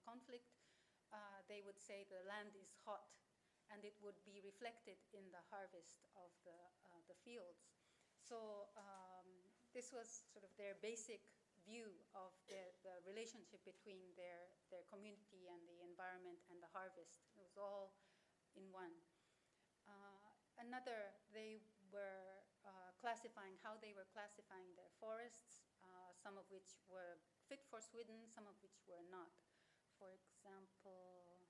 conflict, they would say the land is hot, and it would be reflected in the harvest of the fields. So this was sort of their basic view of the relationship between their community and the environment and the harvest. It was all in one. Another, they were classifying how they were classifying their forests, some of which were fit for Sweden, some of which were not. For example,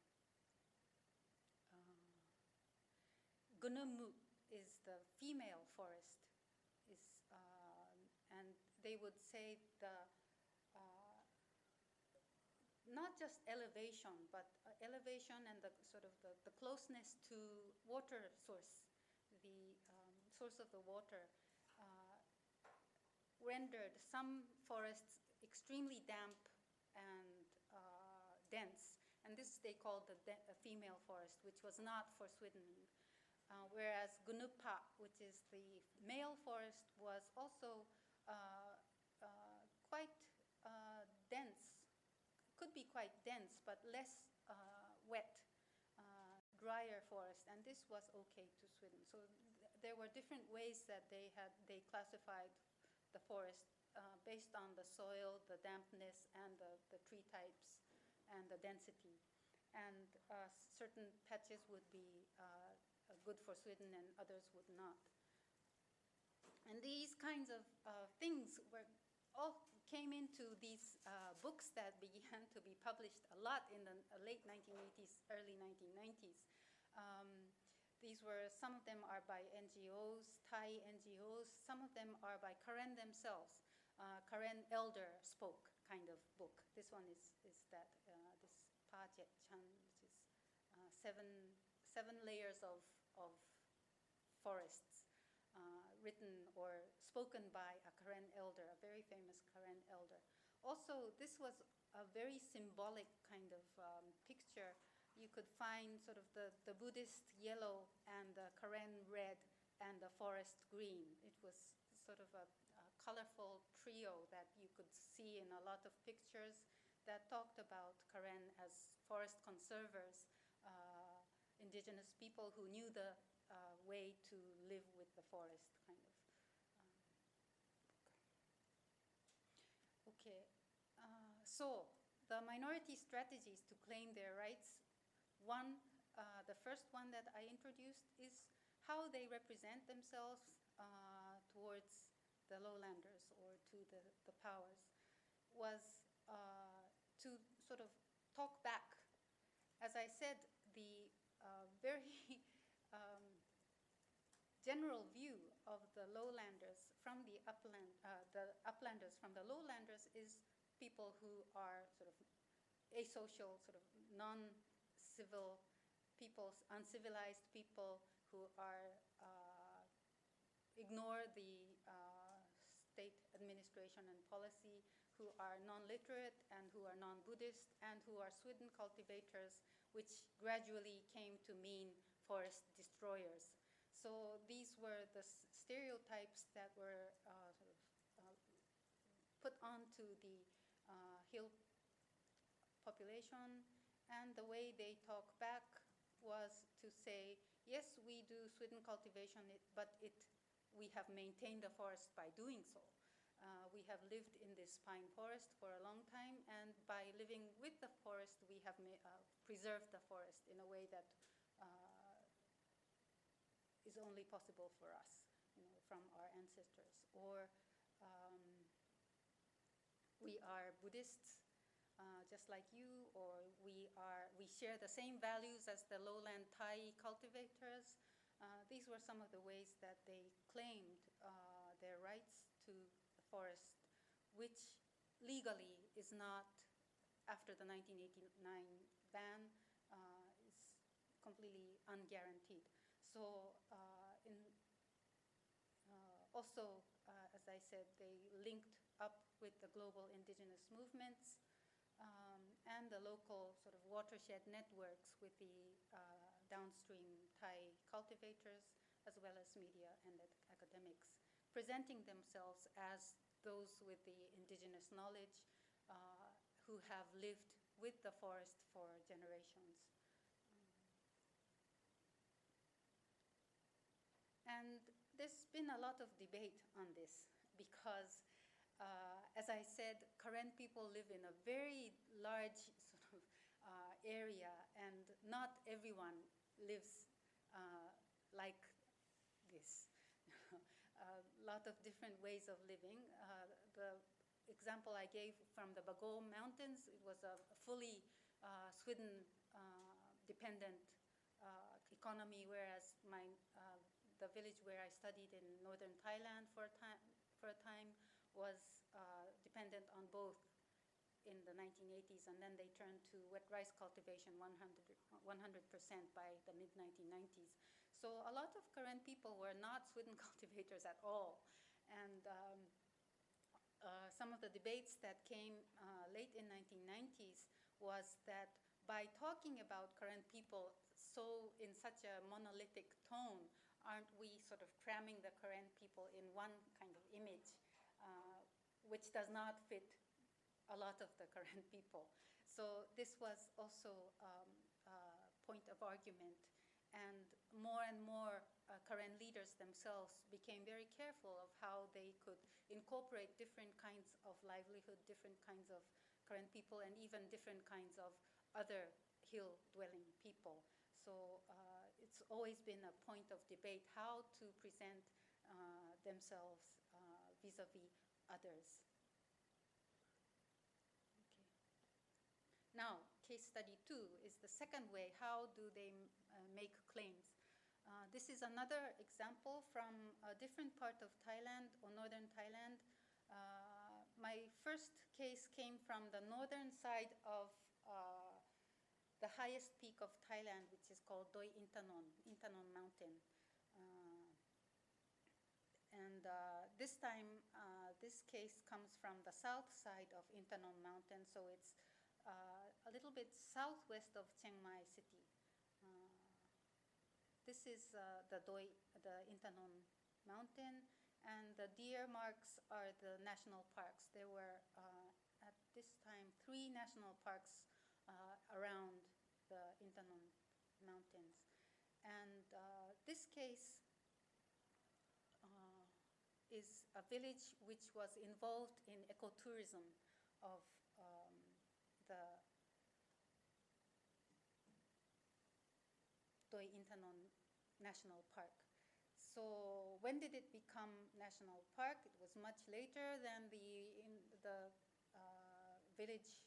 Gunamut is the female forest, and they would say not just elevation, but elevation and the sort of the closeness to water source, the source of the water, rendered some forests extremely damp and dense. And this they called the female forest, which was not for sweetening. Whereas Gunupa, which is the male forest, was also quite dense, could be quite dense, but less wet, drier forest, and this was okay to sweeten. So there were different ways that they classified the forest based on the soil, the dampness, and the tree types, and the density. And certain patches would be good for Sweden and others would not. And these kinds of things all came into these books that began to be published a lot in the late 1980s, early 1990s. Some of them are by NGOs, Thai NGOs. Some of them are by Karen themselves. Karen Elder spoke kind of book. This one is that this Pajet Chan, which is seven layers of forests, written or spoken by a Karen elder, a very famous Karen elder. Also, this was a very symbolic kind of picture. You could find sort of the Buddhist yellow and the Karen red and the forest green. It was sort of a colorful trio that you could see in a lot of pictures that talked about Karen as forest conservers, indigenous people who knew the way to live with the forest, kind of. Okay, so the minority strategies to claim their rights. The first one that I introduced is how they represent themselves towards the lowlanders or to the powers, was to sort of talk back. As I said, the very general view of the lowlanders from the uplanders from the lowlanders is people who are sort of asocial, sort of non-civil people, uncivilized people who are ignore the state administration and policy, who are non-literate and who are non-Buddhist and who are Sweden cultivators, which gradually came to mean forest destroyers. So these were the stereotypes that were put onto the hill population, and the way they talk back was to say, yes, we do Sweden cultivation, but we have maintained the forest by doing so. We have lived in this pine forest for a long time, and by living with the forest, we have preserved the forest in a way that is only possible for us, from our ancestors. Or we are Buddhists, just like you, or we share the same values as the lowland Thai cultivators. These were some of the ways that they claimed their rights to the forest, which legally is not, after the 1989 ban, is completely unguaranteed. So also, as I said, they linked up with the global indigenous movements and the local sort of watershed networks with the downstream Thai cultivators, as well as media and academics, presenting themselves as those with the indigenous knowledge who have lived with the forest for generations. And there's been a lot of debate on this because, as I said, Karen people live in a very large sort of area, and not everyone lives like this. A lot of different ways of living. The example I gave from the Bago Mountains, it was a fully Sweden dependent economy, whereas my the village where I studied in northern Thailand for a time was dependent on both in the 1980s, and then they turned to wet rice cultivation 100% by the mid-1990s. So a lot of Karen people were not Swidden cultivators at all. And some of the debates that came late in 1990s was that by talking about Karen people so in such a monolithic tone, aren't we sort of cramming the Karen people in one kind of image, which does not fit a lot of the Karen people. So this was also a point of argument. And more Karen leaders themselves became very careful of how they could incorporate different kinds of livelihood, different kinds of Karen people, and even different kinds of other hill-dwelling people. So it's always been a point of debate how to present themselves vis-a-vis others. Now, case study 2 is the second way. How do they make claims? This is another example from a different part of Thailand or northern Thailand. My first case came from the northern side of the highest peak of Thailand, which is called Doi Intanon Mountain. This time, this case comes from the south side of Intanon Mountain, so it's a little bit southwest of Chiang Mai city. This is the Intanon Mountain, and the deer marks are the national parks. There were, at this time, 3 national parks around the Intanon Mountains. And this case is a village which was involved in ecotourism of the Doi Intanon National Park. So when did it become national park? It was much later than the village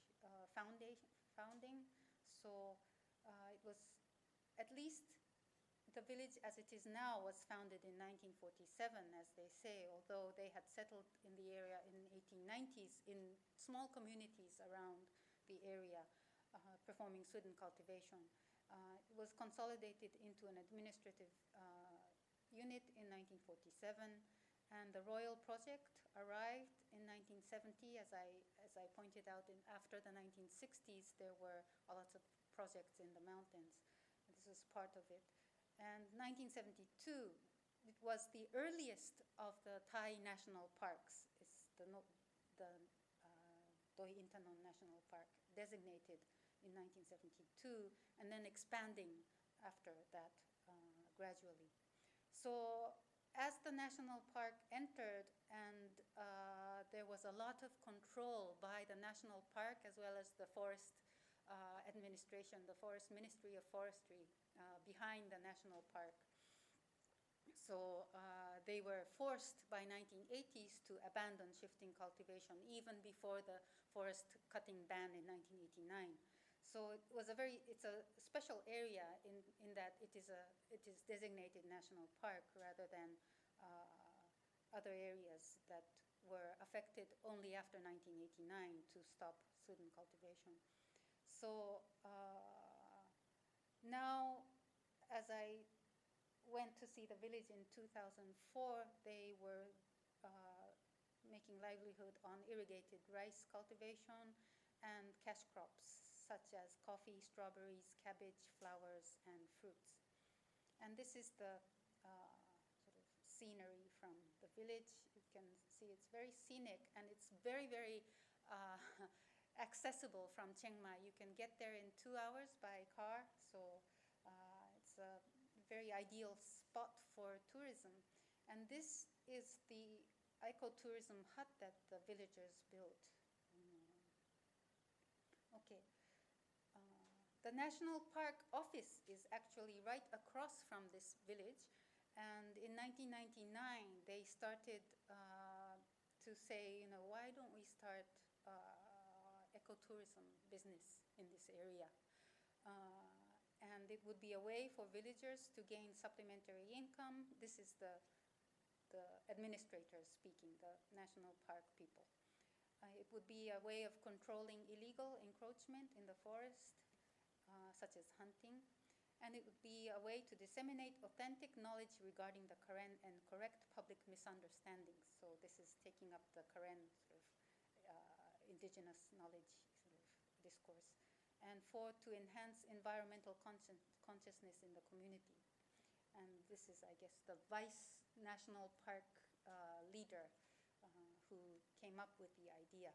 founding. So it was, at least the village as it is now was founded in 1947, as they say, although they had settled in the area in 1890s in small communities around the area, performing Swidden cultivation. It was consolidated into an administrative unit in 1947, and the royal project arrived in 1970. As I pointed out, after the 1960s, there were a lot of projects in the mountains. And this was part of it. And 1972, it was the earliest of the Thai national parks. It's the Doi Intanon National Park, designated in 1972, and then expanding after that gradually. So as the national park entered, and there was a lot of control by the national park as well as the forest administration, the Forest Ministry of Forestry behind the national park. So they were forced by 1980s to abandon shifting cultivation even before the forest cutting ban in 1989. So it's a special area in that it is designated national park rather than other areas that were affected only after 1989 to stop Swidden cultivation. So now, as I went to see the village in 2004, they were making livelihood on irrigated rice cultivation and cash crops such as coffee, strawberries, cabbage, flowers, and fruits. And this is the sort of scenery from the village. You can see it's very scenic, and it's very, very accessible from Chiang Mai. You can get there in 2 hours by car, so it's a very ideal spot for tourism. And this is the ecotourism hut that the villagers built. Okay. The National Park office is actually right across from this village. And in 1999, they started to say, why don't we start ecotourism business in this area? And and it would be a way for villagers to gain supplementary income. This is the administrators speaking, the national park people. It would be a way of controlling illegal encroachment in the forest, such as hunting. And it would be a way to disseminate authentic knowledge regarding the Karen and correct public misunderstandings. So this is taking up the Karen sort of indigenous knowledge sort of discourse. And 4, to enhance environmental consciousness in the community. And this is, I guess, the vice national park leader who came up with the idea.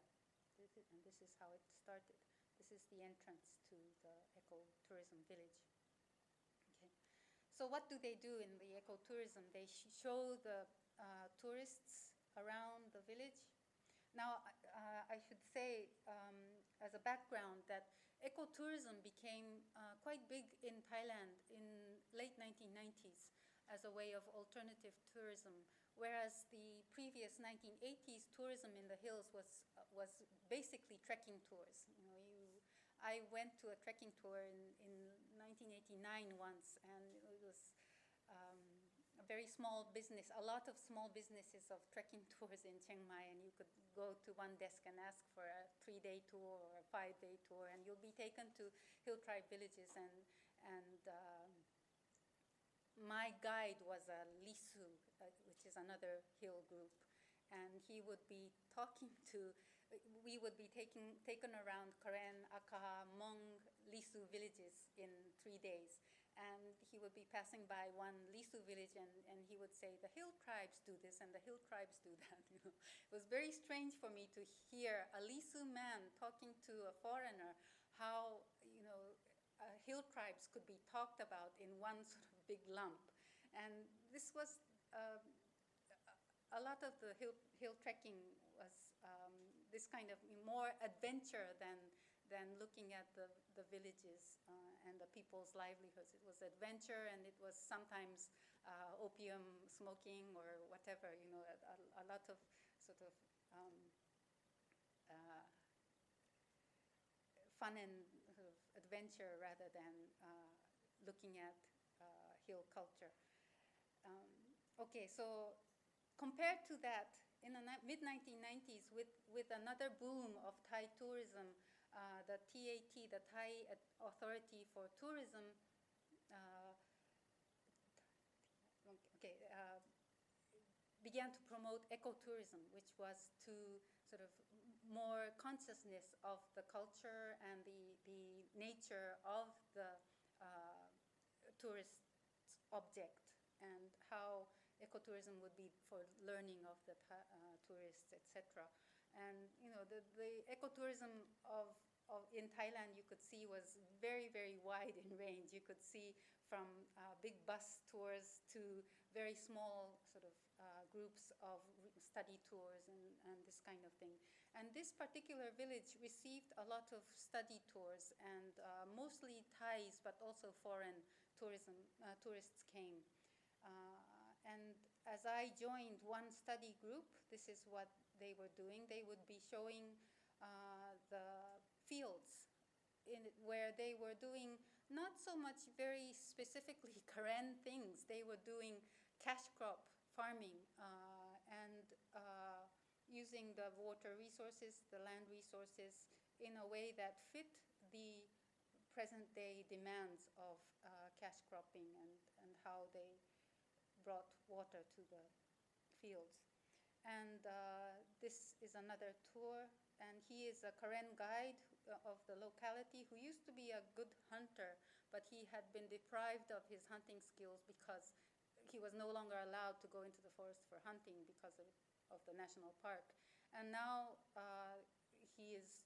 And this is how it started. This is the entrance to the ecotourism village. Okay. So what do they do in the ecotourism? They show the tourists around the village. Now, I should say, as a background, that ecotourism became quite big in Thailand in late 1990s as a way of alternative tourism, whereas the previous 1980s tourism in the hills was basically trekking tours. I went to a trekking tour in 1989 once, and it was a very small business, a lot of small businesses of trekking tours in Chiang Mai, and you could go to one desk and ask for a 3-day tour or a 5-day tour, and you'll be taken to hill tribe villages. And my guide was a Lisu, which is another hill group, and he would be talking to, we would be taken around Karen, Akaha, Hmong, Lisu villages in 3 days. And he would be passing by one Lisu village, and he would say, the hill tribes do this and the hill tribes do that. It was very strange for me to hear a Lisu man talking to a foreigner, how hill tribes could be talked about in one sort of big lump. And this was, a lot of the hill trekking was this kind of more adventure than looking at the villages and the people's livelihoods. It was adventure, and it was sometimes opium smoking or whatever, a lot of sort of fun and sort of adventure rather than looking at hill culture. Okay, so compared to that, in the mid-1990s, with another boom of Thai tourism, the TAT, the Thai Authority for Tourism, began to promote ecotourism, which was to sort of more consciousness of the culture and the nature of the tourist object, and how ecotourism would be for learning of the tourists, etc. And the ecotourism in Thailand, you could see, was very, very wide in range. You could see from big bus tours to very small sort of groups of study tours and this kind of thing. And this particular village received a lot of study tours, and mostly Thais, but also foreign tourists came. And as I joined one study group, this is what they were doing. They would be showing the fields where they were doing not so much very specifically Karen things. They were doing cash crop farming and using the water resources, the land resources, in a way that fit the present-day demands of cash cropping and how they brought water to the fields. And this is another tour, and he is a Karen guide of the locality who used to be a good hunter, but he had been deprived of his hunting skills because he was no longer allowed to go into the forest for hunting because of the national park. And now he is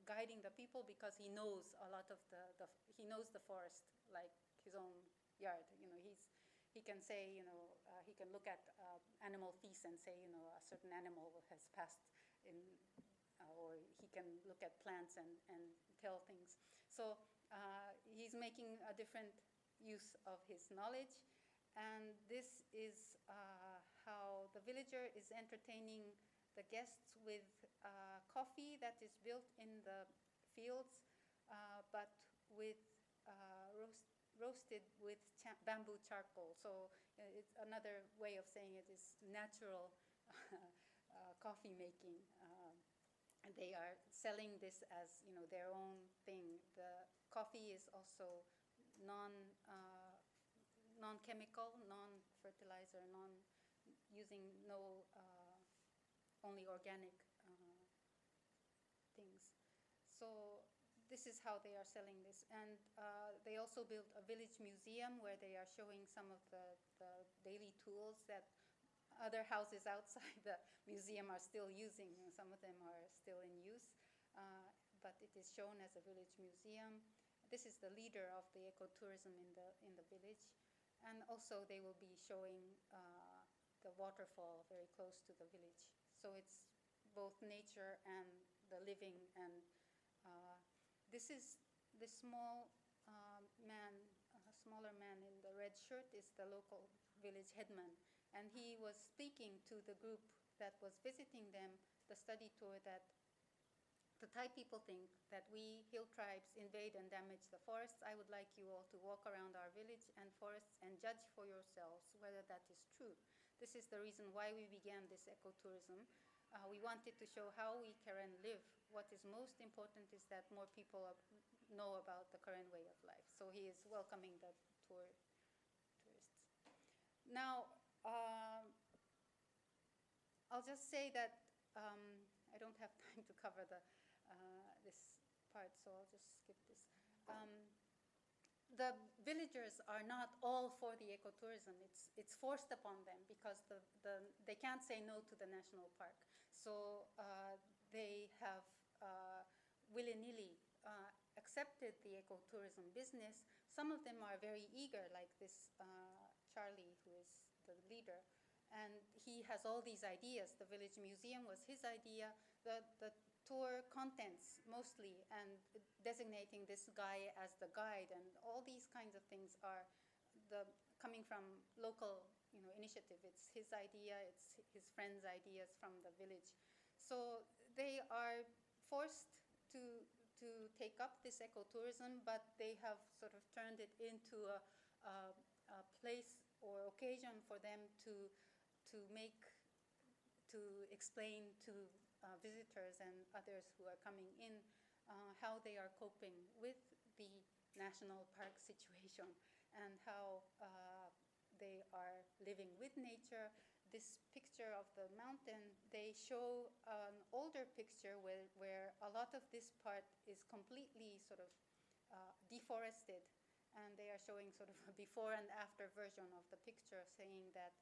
guiding the people because he knows a lot of he knows the forest like his own yard. He can say, he can look at animal feces and say, a certain animal has passed in, or he can look at plants and tell things. So he's making a different use of his knowledge. And this is how the villager is entertaining the guests with coffee that is built in the fields, but with roasted with bamboo charcoal. So it's another way of saying it is natural coffee making. And they are selling this as their own thing. The coffee is also non-chemical, non-fertilizer, using no only organic things. So this is how they are selling this. And they also built a village museum where they are showing some of the daily tools that other houses outside the museum are still using. Some of them are still in use, but it is shown as a village museum. This is the leader of the ecotourism in the village. And also they will be showing the waterfall very close to the village. So it's both nature and the living. And this is the smaller man in the red shirt is the local village headman. And he was speaking to the group that was visiting them, the study tour, that the Thai people think that we hill tribes invade and damage the forests. I would like you all to walk around our village and forests and judge for yourselves whether that is true. This is the reason why we began this ecotourism. We wanted to show how we Karen live. What is most important is that more people know about the Karen way of life. So he is welcoming the tourists. Now, I'll just say that I don't have time to cover this part, so I'll just skip this. The villagers are not all for the ecotourism. It's forced upon them because they can't say no to the national park. So they have willy-nilly accepted the ecotourism business. Some of them are very eager, like this Charlie, who is the leader. And he has all these ideas. The village museum was his idea. The tour contents mostly, and designating this guy as the guide, and all these kinds of things are coming from local initiative. It's his idea, it's his friends' ideas from the village. So they are forced to take up this ecotourism, but they have sort of turned it into a place or occasion for them to explain to visitors and others who are coming in how they are coping with the national park situation and how they are living with nature. This picture of the mountain, they show an older picture where a lot of this part is completely sort of deforested, and they are showing sort of a before and after version of the picture, saying that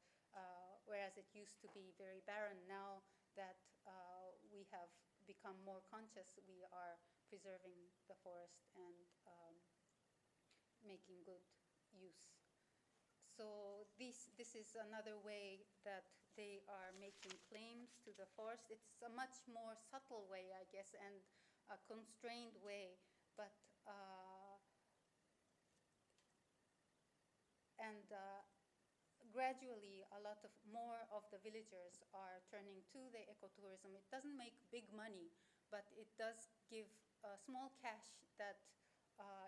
whereas it used to be very barren, now that we have become more conscious, we are preserving the forest and making good use. So this is another way that they are making claims to the forest. It's a much more subtle way, I guess, and a constrained way, but gradually a lot of more of the villagers are turning to the ecotourism. It doesn't make big money, but it does give small cash that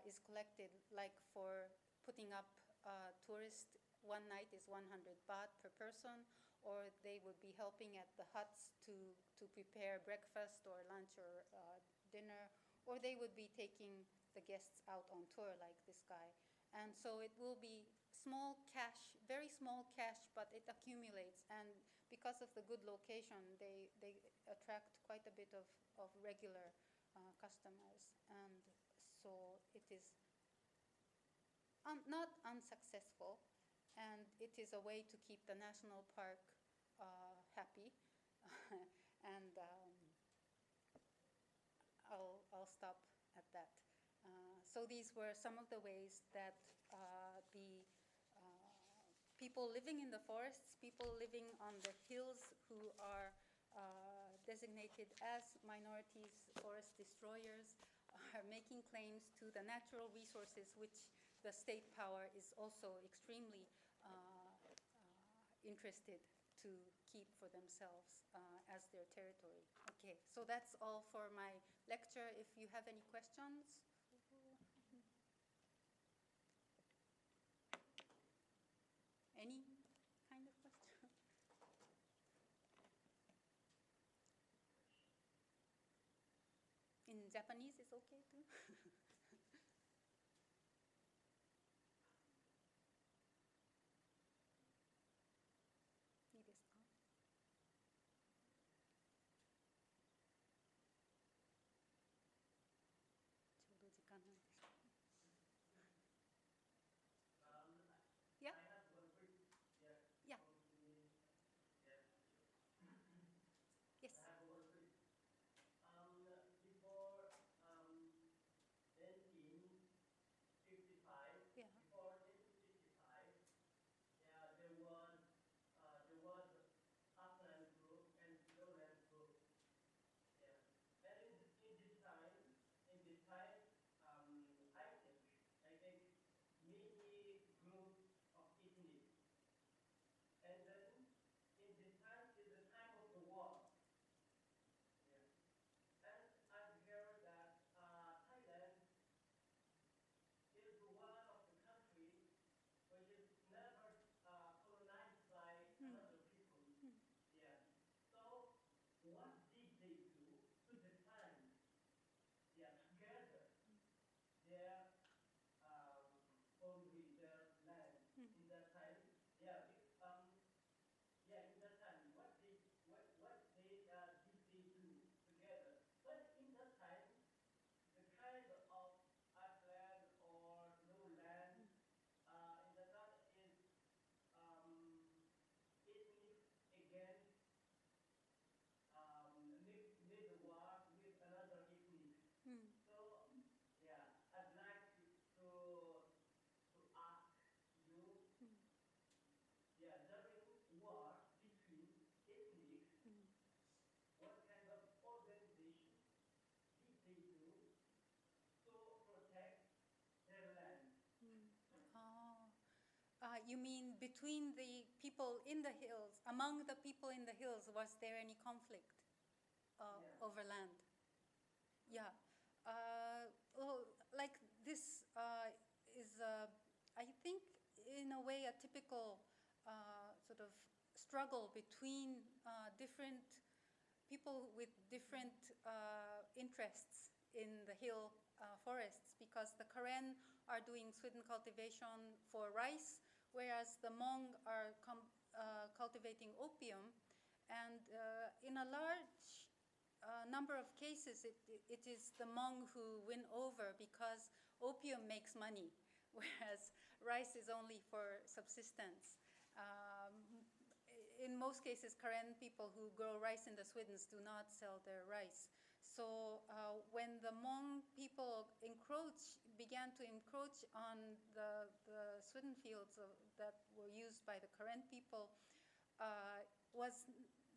is collected, like for putting up tourist. One night is 100 baht per person, or they would be helping at the huts to prepare breakfast or lunch or dinner, or they would be taking the guests out on tour like this guy. And so it will be small cash, very small cash, but it accumulates. And because of the good location, they attract quite a bit of regular customers. And so it is not unsuccessful, and it is a way to keep the national park happy. And I'll stop at that. So these were some of the ways that the people living in the forests, people living on the hills who are designated as minorities, forest destroyers, are making claims to the natural resources which the state power is also extremely interested to keep for themselves as their territory. Okay, so that's all for my lecture. If you have any questions. Japanese is okay too. いいですか？ちょうど時間なんですけど。Yeah. Yeah. Yes. Yeah. You mean between the people in the hills, among the people in the hills, was there any conflict over land? Yeah. Well, like this is, I think, in a way, a typical sort of struggle between different people with different interests in the hill forests, because the Karen are doing Sweden cultivation for rice, whereas the Hmong are cultivating opium. And in a large number of cases, it is the Hmong who win over because opium makes money, whereas rice is only for subsistence. In most cases, Karen people who grow rice in the Swedens do not sell their rice. So when the Hmong people began to encroach on the Sweden fields that were used by the Karen people, was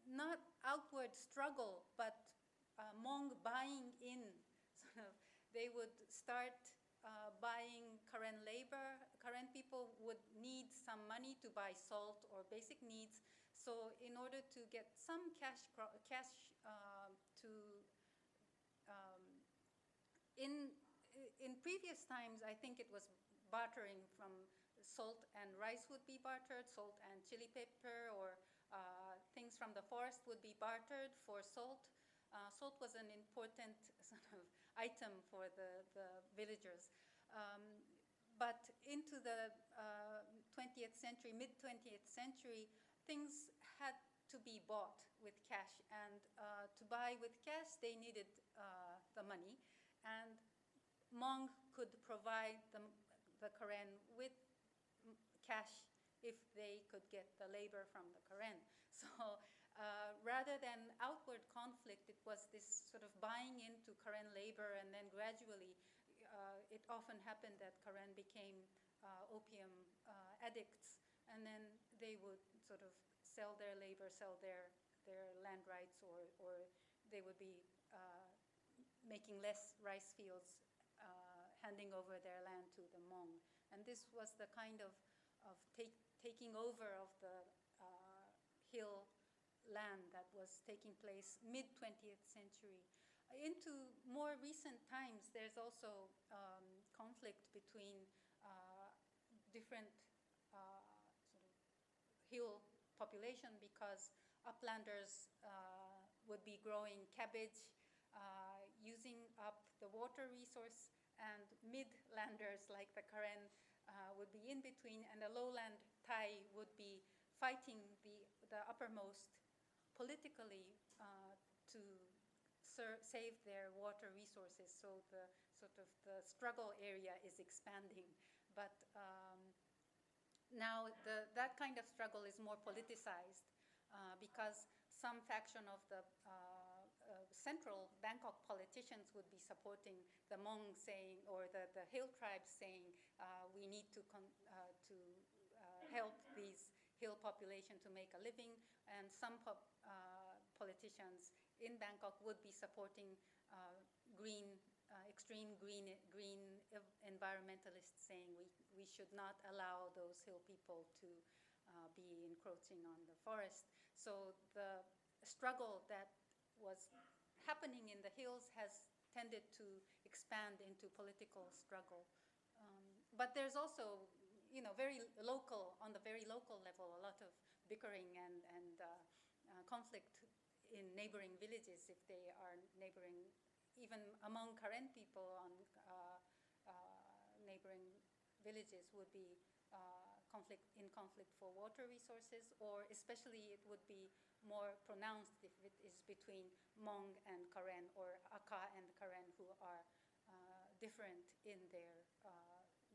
not outward struggle, but Hmong buying in. Sort of, they would start buying Karen labor. Karen people would need some money to buy salt or basic needs. So in order to get some cash to in previous times, I think it was bartering from salt and rice would be bartered, salt and chili pepper, or things from the forest would be bartered for salt. Salt was an important sort of item for the villagers. But into the 20th century, mid-20th century, things had to be bought with cash. And to buy with cash, they needed the money. And Hmong could provide the Karen with cash if they could get the labor from the Karen. So rather than outward conflict, it was this sort of buying into Karen labor, and then gradually it often happened that Karen became opium addicts, and then they would sort of sell their labor, sell their land rights, or they would be making less rice fields, handing over their land to the Hmong. And this was the kind of taking over of the hill land that was taking place mid-20th century. Into more recent times, there's also conflict between different sort of hill population, because uplanders would be growing cabbage, using up the water resource, and midlanders like the Karen would be in between, and the lowland Thai would be fighting the uppermost politically to save their water resources. So the sort of the struggle area is expanding. But now that kind of struggle is more politicized because some faction of the central Bangkok politicians would be supporting the Hmong saying, or the hill tribes saying, we need to help these hill population to make a living, and some politicians in Bangkok would be supporting extreme green environmentalists saying we should not allow those hill people to be encroaching on the forest. So the struggle that was happening in the hills has tended to expand into political struggle. But there's also, very local, on the very local level, a lot of bickering and conflict in neighboring villages if they are neighboring, even among Karen people on neighboring villages would be conflict for water resources, or especially it would be more pronounced if it is between Hmong and Karen, or Aka and Karen, who are different in their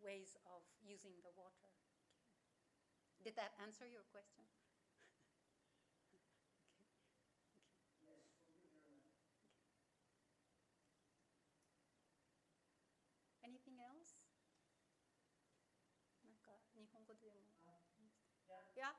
ways of using the water. Did that answer your question? Anything else? なんか日本語でも。Yeah.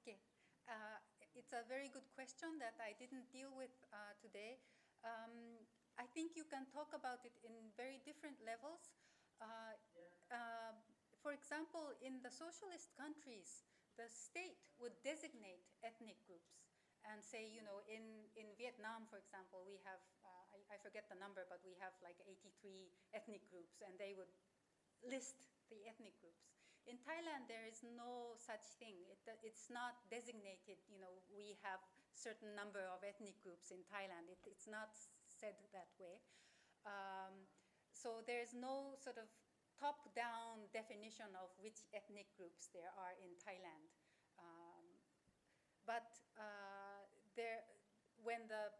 Okay, it's a very good question that I didn't deal with today. I think you can talk about it in very different levels. For example, in the socialist countries, the state would designate ethnic groups and say, in Vietnam, for example, we have, I forget the number, but we have like 83 ethnic groups, and they would list the ethnic groups. In Thailand, there is no such thing. It's not designated, we have certain number of ethnic groups in Thailand. It's not said that way. So there's no sort of top-down definition of which ethnic groups there are in Thailand. But when the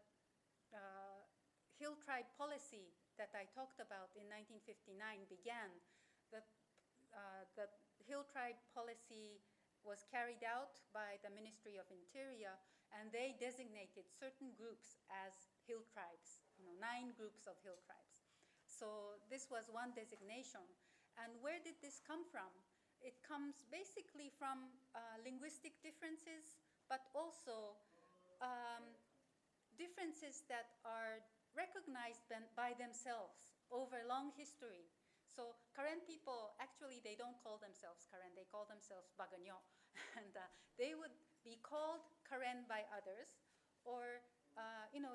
hill tribe policy that I talked about in 1959 began, the hill tribe policy was carried out by the Ministry of Interior, and they designated certain groups as hill tribes, 9 groups of hill tribes. So this was one designation. And where did this come from? It comes basically from linguistic differences, but also differences that are recognized by themselves over long history. So Karen people, actually, they don't call themselves Karen. They call themselves Baganyo. And they would be called Karen by others. Or,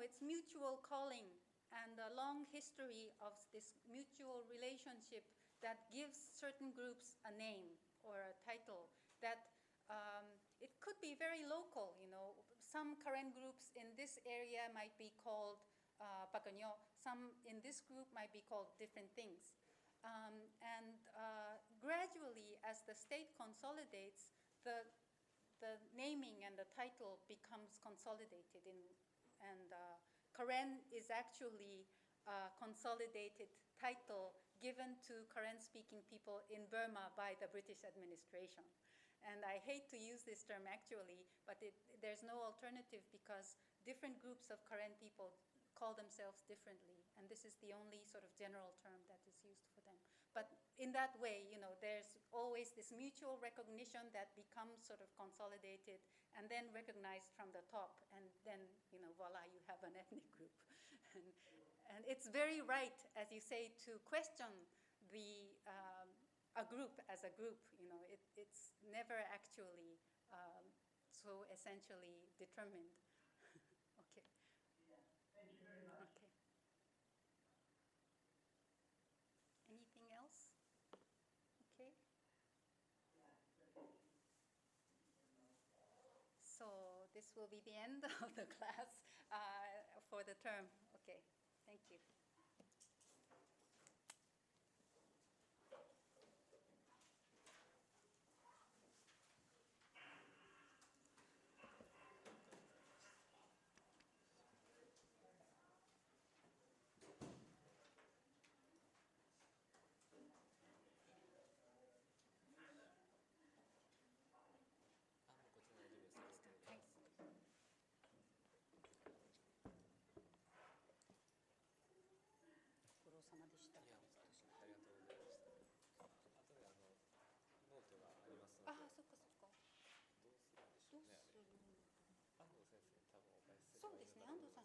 it's mutual calling and a long history of this mutual relationship that gives certain groups a name or a title that it could be very local. Some Karen groups in this area might be called Baganyo. Some in this group might be called different things. And gradually, as the state consolidates, the naming and the title becomes consolidated. And Karen is actually a consolidated title given to Karen-speaking people in Burma by the British administration. And I hate to use this term actually, but there's no alternative because different groups of Karen people call themselves differently, and this is the only sort of general term that is used for them. But in that way, there's always this mutual recognition that becomes sort of consolidated and then recognized from the top, and then, voila, you have an ethnic group. And it's very right, as you say, to question a group as a group. It's never actually so essentially determined. Okay. Thank you very much. Okay. Anything else? Okay. So this will be the end of the class for the term. Okay. Thank you.そうですね、安藤さん